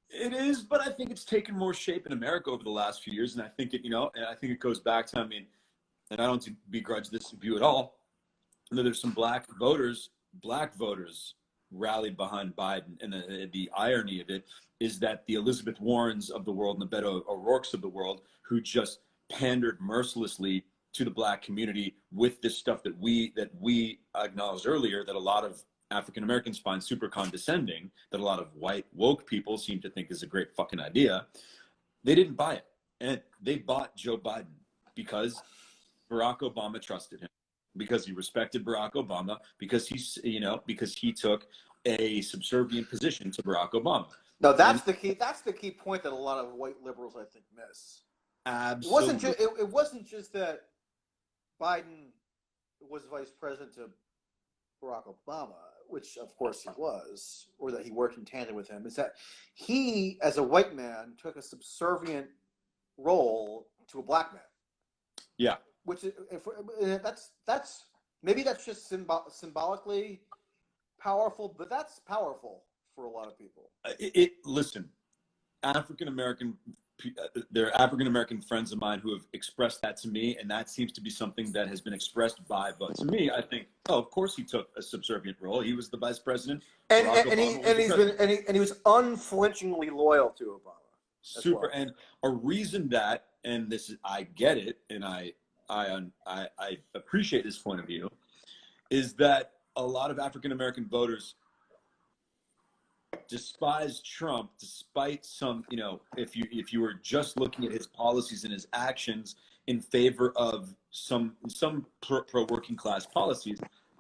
It is, but I think it's taken more shape in America over the last few years, and I think and I think it goes back to, I mean, and I don't begrudge this view at all. There's some black voters rallied behind Biden, and the irony of it is that the Elizabeth Warrens of the world and the Beto O'Rourke's of the world, who just pandered mercilessly to the black community with this stuff that we acknowledged earlier, that a lot of African Americans find super condescending, that a lot of white woke people seem to think is a great fucking idea. They didn't buy it, and they bought Joe Biden because Barack Obama trusted him, because he respected Barack Obama, because he took a subservient position to Barack Obama. No, that's the key. That's the key point that a lot of white liberals, I think, miss. Absolutely. It wasn't just that Biden was vice president to Barack Obama, which of course he was, or that he worked in tandem with him. Is that he, as a white man, took a subservient role to a black man. Yeah. Which that's maybe that's just symbolically powerful, but that's powerful for a lot of people. Listen, there are African American friends of mine who have expressed that to me, and that seems to be something that has been expressed by. But to me, I think, of course, he took a subservient role. He was the vice president, and he was unflinchingly loyal to Obama. Super, well. And a reason that, and this is, I get it, and I appreciate this point of view, is that a lot of African American voters despise Trump, despite some, if you were just looking at his policies and his actions in favor of some pro working class policies,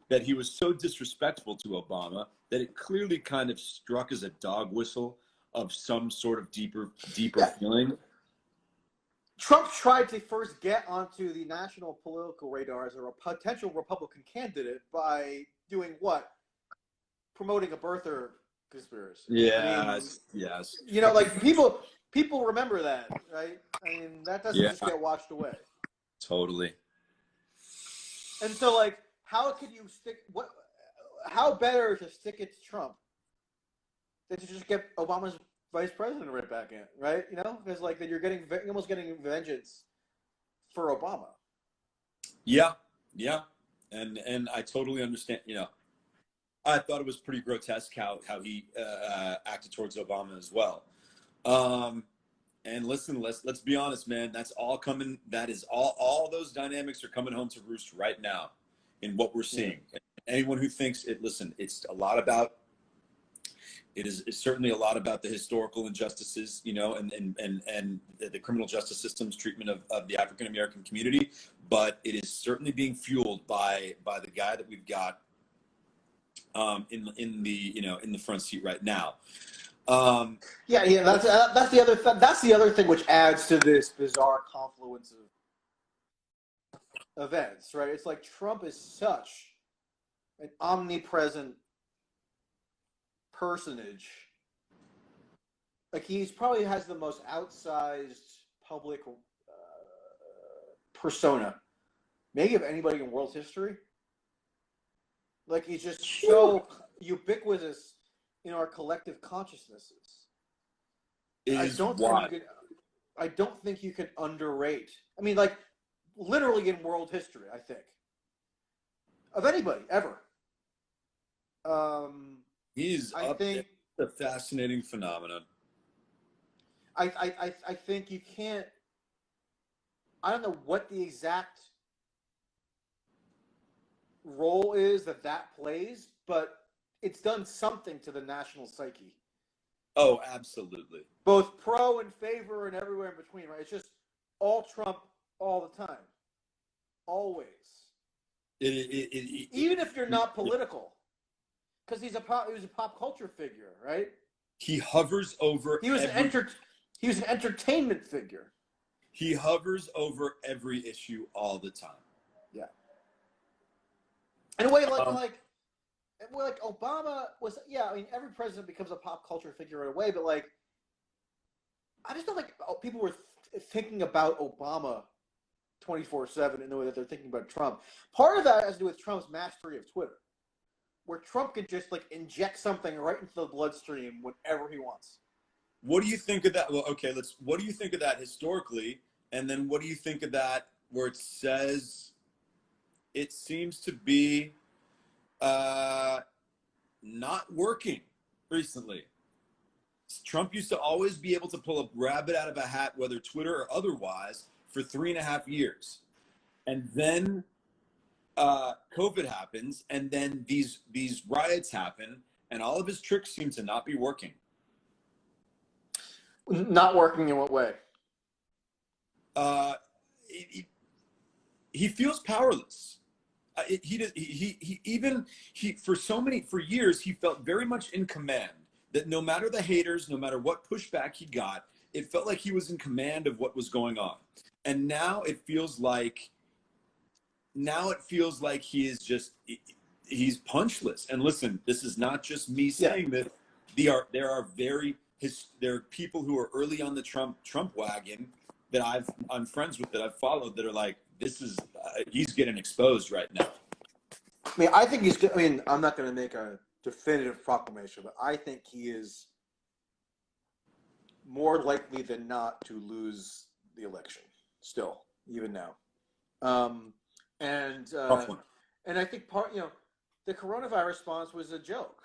that he was so disrespectful to Obama that it clearly kind of struck as a dog whistle of some sort of deeper feeling. Trump tried to first get onto the national political radar as a potential Republican candidate by doing what? Promoting a birther conspiracy. Yes, yes. You know, like people remember that, right? I mean, that doesn't just get washed away. Totally. And so, like, how could you stick? What? How better to stick it to Trump than to just get Obama's vice president right back in, right? You know, because like then you're almost getting vengeance for Obama. Yeah, and I totally understand. You know, I thought it was pretty grotesque how he acted towards Obama as well. And listen, let's be honest, man. That's all coming. That is all those dynamics are coming home to roost right now in what we're seeing. Yeah. Anyone who thinks it, listen, it's a lot about. It's certainly a lot about the historical injustices, you know, and the criminal justice system's treatment of the African American community. But it is certainly being fueled by the guy that we've got in the front seat right now. Yeah, that's the other thing which adds to this bizarre confluence of events, right? It's like Trump is such an omnipresent personage. Like he's probably has the most outsized public persona, maybe of anybody in world history. Like he's just so ubiquitous in our collective consciousnesses. I don't think you can underrate. I mean, like literally in world history, I think of anybody ever. He's a fascinating phenomenon. I think you can't. I don't know what the exact role is that plays, but it's done something to the national psyche. Oh, absolutely. Both pro and favor and everywhere in between, right? It's just all Trump all the time. Always. Even if you're not political. Because he was a pop culture figure, right? He hovers over he was an entertainment figure. He hovers over every issue all the time. Yeah. In a way like Obama was, yeah, I mean, every president becomes a pop culture figure in a way, but like, I just don't think people were thinking about Obama 24/7 in the way that they're thinking about Trump. Part of that has to do with Trump's mastery of Twitter, where Trump could just like inject something right into the bloodstream whenever he wants. What do you think of that? Well, okay, what do you think of that historically? And then what do you think of that where it says it seems to be not working recently? Trump used to always be able to pull a rabbit out of a hat, whether Twitter or otherwise, for 3.5 years. And then COVID happens, and then these riots happen, and all of his tricks seem to not be working. Not working in what way? He feels powerless. For years he felt very much in command. That no matter the haters, no matter what pushback he got, it felt like he was in command of what was going on. And now it feels like he is he's punchless. And listen, this is not just me saying that. There are people who are early on the Trump wagon that I'm friends with, that I've followed, that are like, he's getting exposed right now. I mean, I'm not going to make a definitive proclamation, but I think he is more likely than not to lose the election still, even now. And I think the coronavirus response was a joke.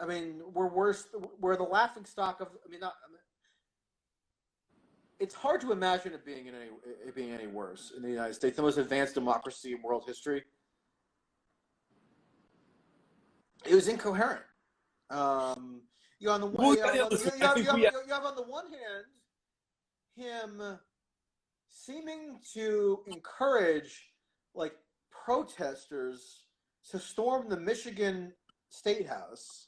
I mean, we're the laughing stock of. It's hard to imagine it being any worse in the United States, the most advanced democracy in world history. It was incoherent. You have on the one hand him seeming to encourage like protesters to storm the Michigan State House.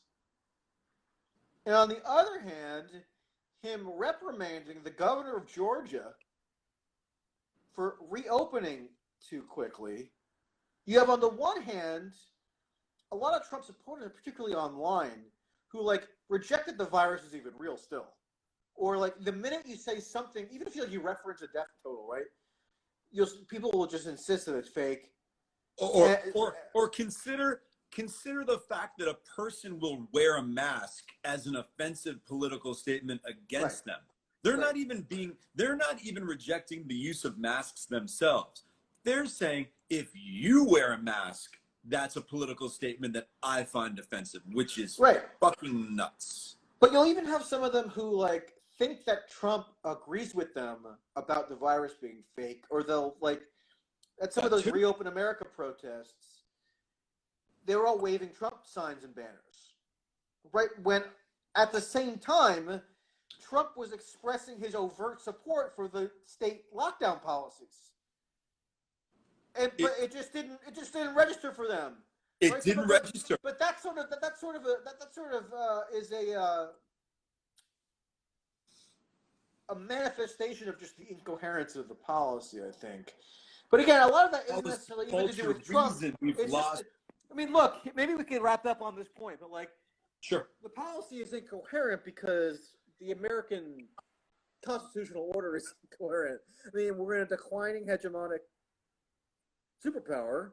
And on the other hand, him reprimanding the governor of Georgia for reopening too quickly. You have, on the one hand, a lot of Trump supporters, particularly online, who like rejected the virus is even real still. Or like the minute you say something, even if you reference a death total, right? People will just insist that it's fake. Or consider the fact that a person will wear a mask as an offensive political statement against them. They're not even rejecting the use of masks themselves. They're saying if you wear a mask, that's a political statement that I find offensive, which is fucking nuts. But you'll even have some of them who like think that Trump agrees with them about the virus being fake, or they'll like at some of those Reopen America protests, they were all waving Trump signs and banners, right? When at the same time, Trump was expressing his overt support for the state lockdown policies, but it just didn't register for them. It didn't register. But that sort of is a manifestation of just the incoherence of the policy, I think. But again, a lot of that isn't necessarily even to do with Trump. I mean, look, maybe we can wrap up on this point, but like, sure, the policy is incoherent because the American constitutional order is incoherent. I mean, we're in a declining hegemonic superpower,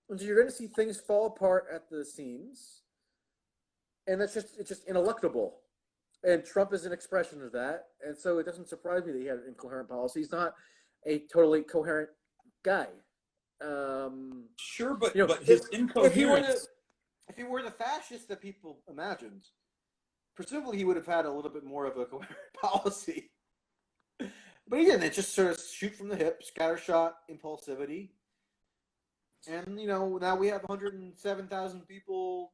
and so you're going to see things fall apart at the seams, and it's just ineluctable. And Trump is an expression of that, and so it doesn't surprise me that he had an incoherent policy. He's not a totally coherent guy. Sure, but his incoherence. If he were the fascist that people imagined, presumably he would have had a little bit more of a coherent policy. But he didn't. It just sort of shoot from the hip, scattershot impulsivity. And, now we have 107,000 people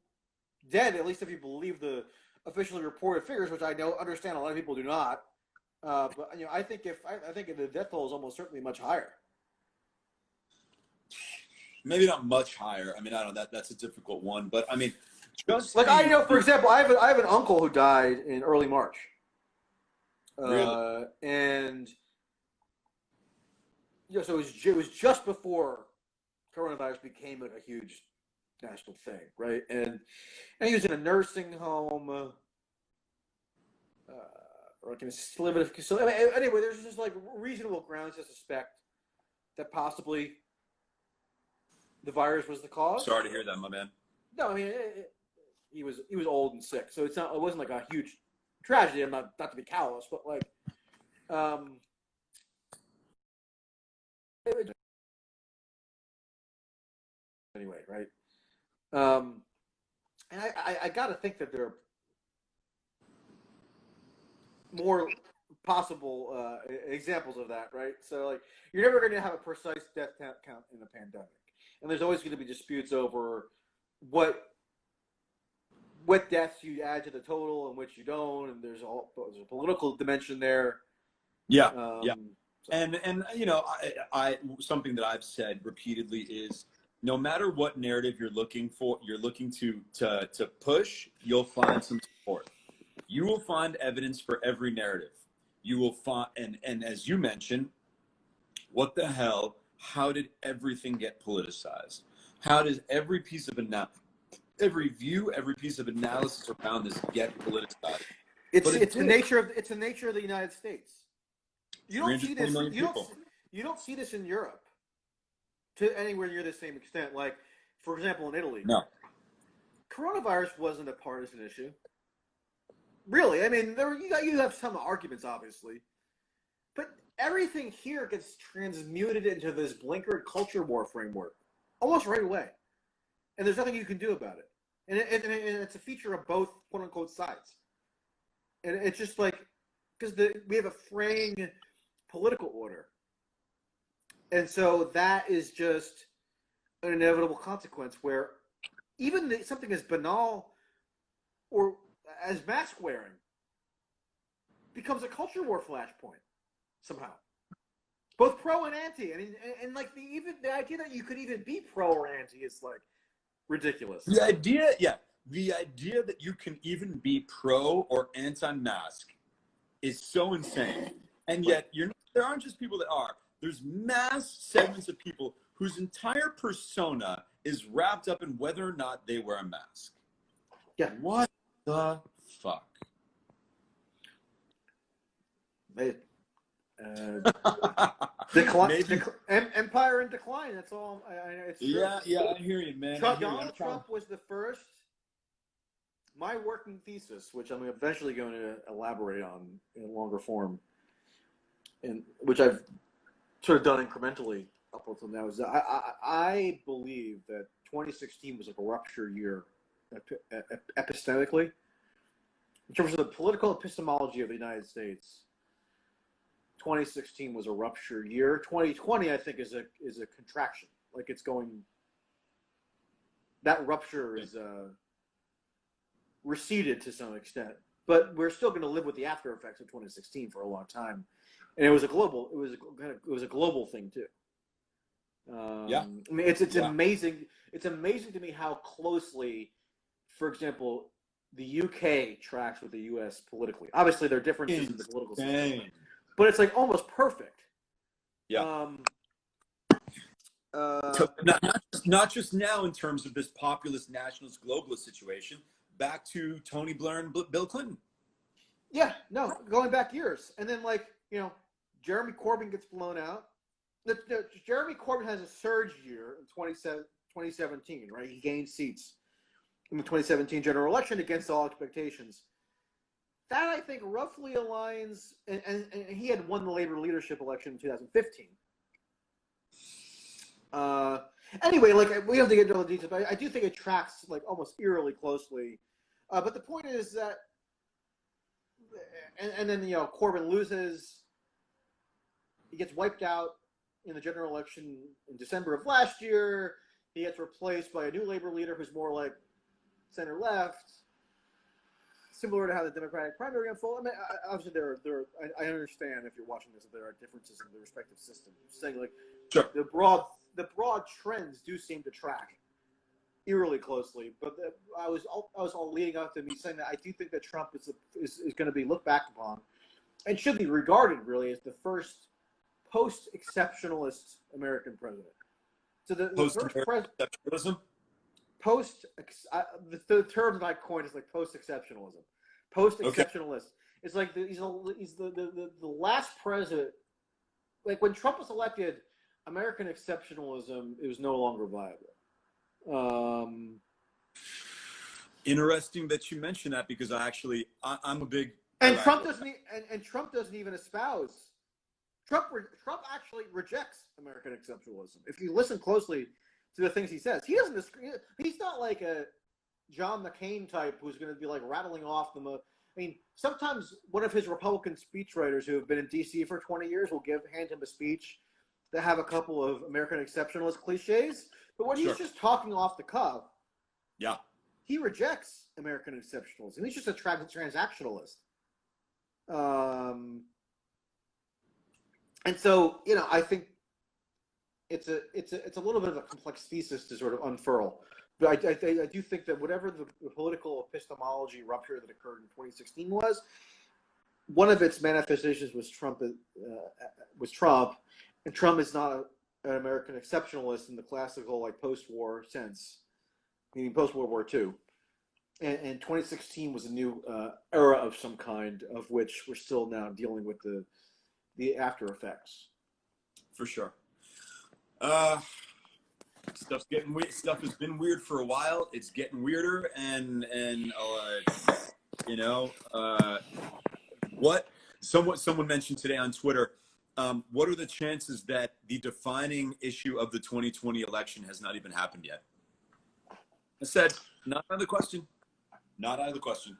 dead, at least if you believe the officially reported figures, which I understand a lot of people do not. But I think the death toll is almost certainly much higher. Maybe not much higher. I mean, I don't know. That's a difficult one. But I mean, just for example, I have an uncle who died in early March. Really? And so it was just before coronavirus became a huge national thing, right? And he was in a nursing home, or like in a limited facility. Anyway, there's just like reasonable grounds to suspect that possibly the virus was the cause. Sorry to hear that, my man. No, I mean he was old and sick, so it wasn't like a huge tragedy. I'm not to be callous, but like, anyway, right? And I got to think that there are more possible examples of that, right? So like, you're never going to have a precise death count in a pandemic, and there's always going to be disputes over what deaths you add to the total and which you don't, and there's a political dimension there. Yeah, yeah. So. And I something that I've said repeatedly is, no matter what narrative you're looking to push, you'll find some support. You will find evidence for every narrative. You will find, and as you mentioned, what the hell? How did everything get politicized? How does every piece of every view, every piece of analysis around this get politicized? It's the nature of the United States. You don't see this. You don't see this in Europe to anywhere near the same extent. Like, for example, in Italy, no, coronavirus wasn't a partisan issue. Really, I mean, you have some arguments, obviously, but everything here gets transmuted into this blinkered culture war framework almost right away, and there's nothing you can do about it. And it's a feature of both quote unquote sides, and it's just like because we have a fraying political order, and so that is just an inevitable consequence where even something as banal or as mask wearing becomes a culture war flashpoint somehow, both pro and anti. I mean, and like the idea that you could even be pro or anti is like ridiculous. The idea that you can even be pro or anti-mask is so insane. And yet there aren't just people that are. There's mass segments of people whose entire persona is wrapped up in whether or not they wear a mask. Yeah. What the fuck? Empire in decline. That's all. It's true. Yeah, I hear you, man. Donald Trump was the first. My working thesis, which I'm eventually going to elaborate on in longer form, and which I've sort of done incrementally up until now, is I believe that 2016 was like a rupture year epistemically, in terms of the political epistemology of the United States. 2016 was a rupture year. 2020, I think, is a contraction. Like it's going. That rupture is receded to some extent, but we're still going to live with the after effects of 2016 for a long time, and it was a global. It was a global thing too. Yeah. I mean, it's amazing. It's amazing to me how closely, for example, the UK tracks with the US politically. Obviously, there are differences in the political system, but it's like almost perfect. Yeah. Not just now in terms of this populist, nationalist, globalist situation. Back to Tony Blair and Bill Clinton. Yeah, no, going back years, and then Jeremy Corbyn gets blown out. Jeremy Corbyn has a surge year in 2017, right? He gained seats in the 2017 general election against all expectations. That, I think, roughly aligns, and he had won the Labour leadership election in 2015. Anyway, we have to get into all the details, but I do think it tracks almost eerily closely. But the point is that, and then Corbyn loses. He gets wiped out in the general election in December of last year. He gets replaced by a new Labour leader who's more like center left, similar to how the Democratic primary unfolded. I mean, obviously I understand if you're watching this that there are differences in the respective systems. I'm saying sure. the broad trends do seem to track eerily closely, but I was all leading up to me saying that I do think that Trump is going to be looked back upon and should be regarded really as the first post-exceptionalist American president. So the first exceptionalism. The term that I coined is post-exceptionalism. Post-exceptionalist. Okay. It's like he's the last president. Like when Trump was elected, American exceptionalism, it was no longer viable. Interesting that you mention that, because I'm a big Trump doesn't even espouse. Trump actually rejects American exceptionalism. If you listen closely to the things he says, he's not like a John McCain type who's going to be rattling off I mean, sometimes one of his Republican speechwriters who have been in D.C. for 20 years will hand him a speech that have a couple of American exceptionalist cliches, but when he's just talking off the cuff, he rejects American exceptionalism. He's just a transactionalist. And so, I think it's a little bit of a complex thesis to sort of unfurl. But I do think that whatever the political epistemology rupture that occurred in 2016 was, one of its manifestations was Trump, and Trump is not an American exceptionalist in the classical post-war sense, meaning post-World War II. And 2016 was a new era of some kind, of which we're still now dealing with the after effects. For sure. Stuff's getting weird. Stuff has been weird for a while. It's getting weirder, and what someone mentioned today on Twitter. What are the chances that the defining issue of the 2020 election has not even happened yet? I said, not out of the question. Not out of the question.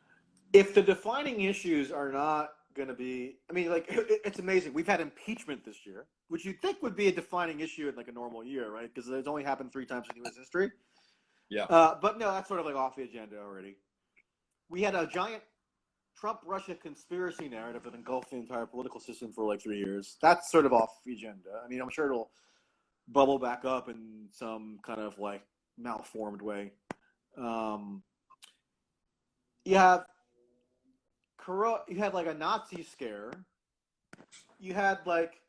If the defining issues are not going to be, I mean, it's amazing. We've had impeachment this year, which you'd think would be a defining issue in a normal year, right? Because it's only happened 3 times in U.S. history. Yeah. But no, that's sort of off the agenda already. We had a giant Trump-Russia conspiracy narrative that engulfed the entire political system for 3 years. That's sort of off the agenda. I mean, I'm sure it'll bubble back up in some kind of malformed way. You have you had like a Nazi scare. You had like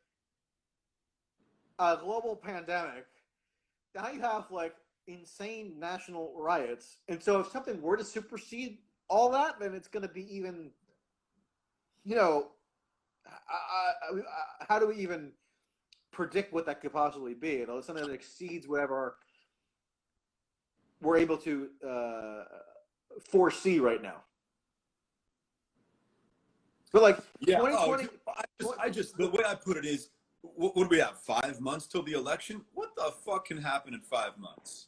a global pandemic. Now you have like insane national riots. And so if something were to supersede all that, then it's going to be even, you know, how do we even predict what that could possibly be? You know, it's something that exceeds whatever we're able to foresee right now. But like 2020, I just the way I put it is, what do we have? 5 months till the election? What the fuck can happen in 5 months?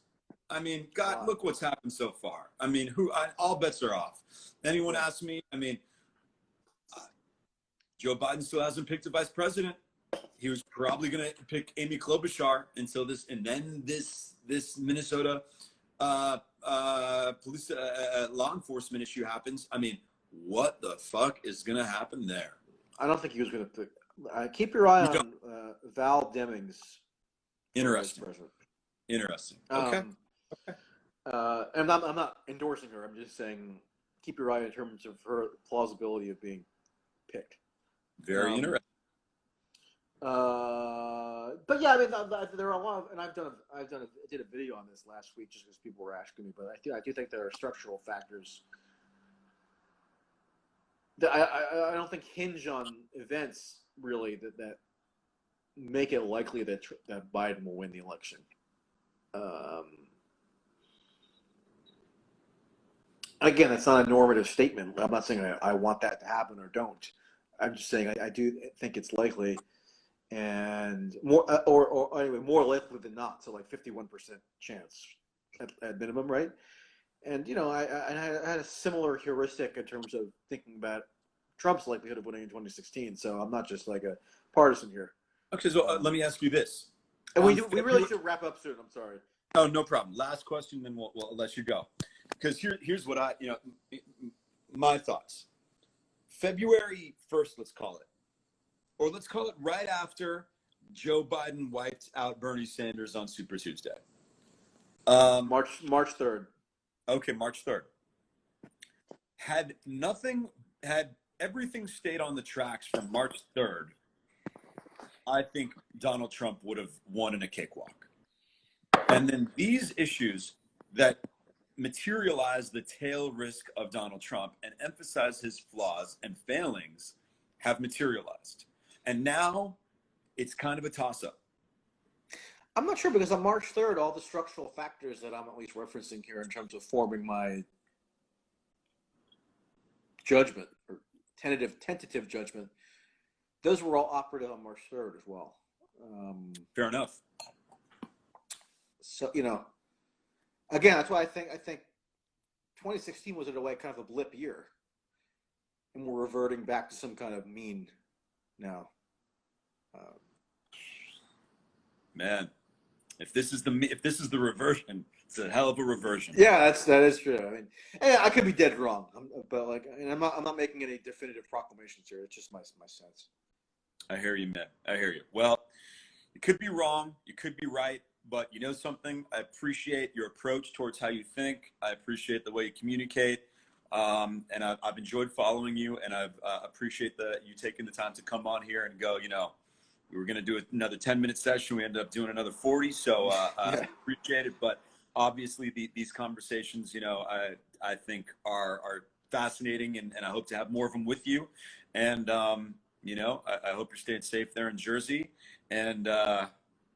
I mean, God, wow. Look what's happened so far. I mean, all bets are off. Anyone asks me, I mean, Joe Biden still hasn't picked a vice president. He was probably going to pick Amy Klobuchar until this, and then this Minnesota police law enforcement issue happens. I mean, what the fuck is going to happen there? I don't think he was going to pick. Keep your eye on Val Demings. Interesting. Interesting. Okay. And I'm not endorsing her. I'm just saying keep your eye in terms of her plausibility of being picked. Very interesting. But yeah, I mean, there are a lot of, and I did a video on this last week just because people were asking me. But I do think there are structural factors that I don't think hinge on events really that make it likely that Biden will win the election. Again, it's not a normative statement. I'm not saying I want that to happen or don't. I'm just saying I do think it's likely, and more or anyway more likely than not. So like 51% chance at minimum, right? And you know, I had a similar heuristic in terms of thinking about Trump's likelihood of winning in 2016. So I'm not just like a partisan here. Okay, so let me ask you this. And we really should wrap up soon. I'm sorry. Oh, no problem. Last question, then we'll let you go. Because here's what my thoughts. February 1st, let's call it. Or let's call it right after Joe Biden wiped out Bernie Sanders on Super Tuesday. March 3rd. Okay, March 3rd. Had everything stayed on the tracks from March 3rd, I think Donald Trump would have won in a cakewalk. And then these issues that materialize the tail risk of Donald Trump and emphasize his flaws and failings have materialized. And now it's kind of a toss-up. I'm not sure because on March 3rd, all the structural factors that I'm at least referencing here in terms of forming my judgment or tentative judgment, those were all operative on March 3rd as well. Fair enough. So, you know, again, that's why I think 2016 was in a way kind of a blip year, and we're reverting back to some kind of mean now. Man, if this is the reversion, it's a hell of a reversion. Yeah, that is true. I mean, I could be dead wrong, but like, and I'm not making any definitive proclamations here. It's just my sense. I hear you, man. I hear you. Well, you could be wrong, you could be right. But you know something? I appreciate your approach towards how you think. I appreciate the way you communicate. And I've enjoyed following you. And I've appreciate you taking the time to come on here and go, you know, we were going to do another 10-minute session. We ended up doing another 40. So I appreciate it. But obviously these conversations, you know, I think are fascinating. And I hope to have more of them with you. And, you know, I hope you're staying safe there in Jersey. And,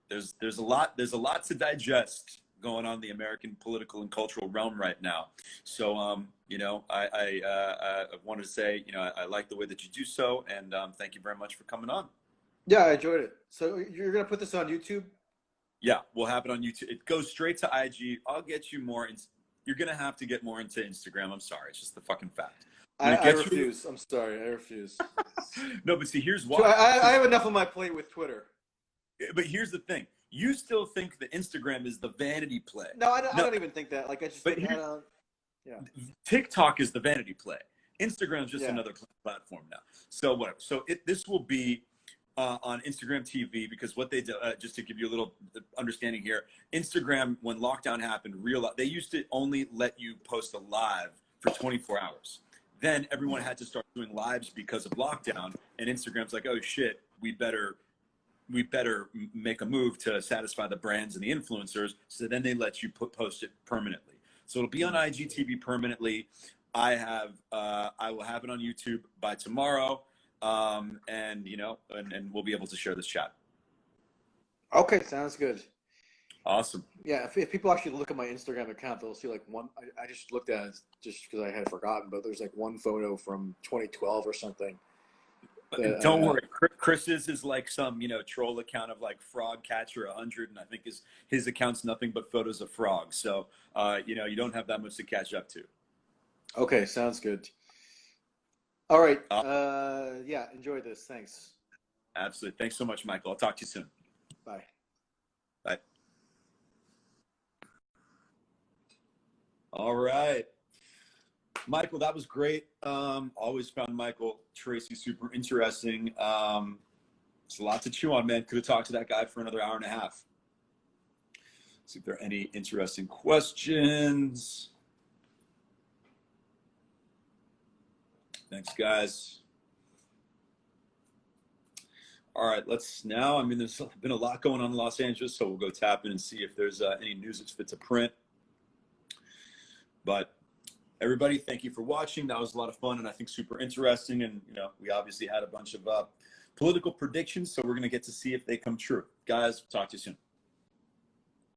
there's a lot to digest going on in the American political and cultural realm right now. So, you know, I wanted to say, you know, I like the way that you do so, and thank you very much for coming on. Yeah, I enjoyed it. So you're gonna put this on YouTube? Yeah, we'll have it on YouTube. It goes straight to IG. I'll get you more. You're gonna have to get more into Instagram. I'm sorry, it's just the fucking fact. I refuse. I'm sorry, I refuse. No, but see, here's why. So I have enough on my plate with Twitter. But here's the thing. You still think that Instagram is the vanity play. No, I don't even think that. Like, I just think TikTok is the vanity play. Instagram is just another platform now. So whatever. So this will be on Instagram TV because what they do, just to give you a little understanding here, Instagram, when lockdown happened, they used to only let you post a live for 24 hours. Then everyone had to start doing lives because of lockdown, and Instagram's like, oh shit, we better make a move to satisfy the brands and the influencers. So then they let you post it permanently. So it'll be on IGTV permanently. I will have it on YouTube by tomorrow. And we'll be able to share this chat. Okay, sounds good. Awesome. Yeah, if people actually look at my Instagram account, they'll see like one. I just looked at it just because I had forgotten, but there's like one photo from 2012 or something. Don't worry, Chris's is like some troll account of like Frog Catcher 100, and I think his account's nothing but photos of frogs. So you don't have that much to catch up to. Okay, sounds good. All right. Yeah, enjoy this. Thanks. Absolutely. Thanks so much, Michael. I'll talk to you soon. Bye. Bye. All right. Michael, that was great. Always found Michael Tracy super interesting. It's a lot to chew on, man. Could have talked to that guy for another hour and a half. See if there are any interesting questions. Thanks, guys. All right, there's been a lot going on in Los Angeles, so we'll go tap in and see if there's any news that's fit to print. But everybody, thank you for watching. That was a lot of fun and I think super interesting. And, we obviously had a bunch of political predictions, so we're going to get to see if they come true. Guys, talk to you soon.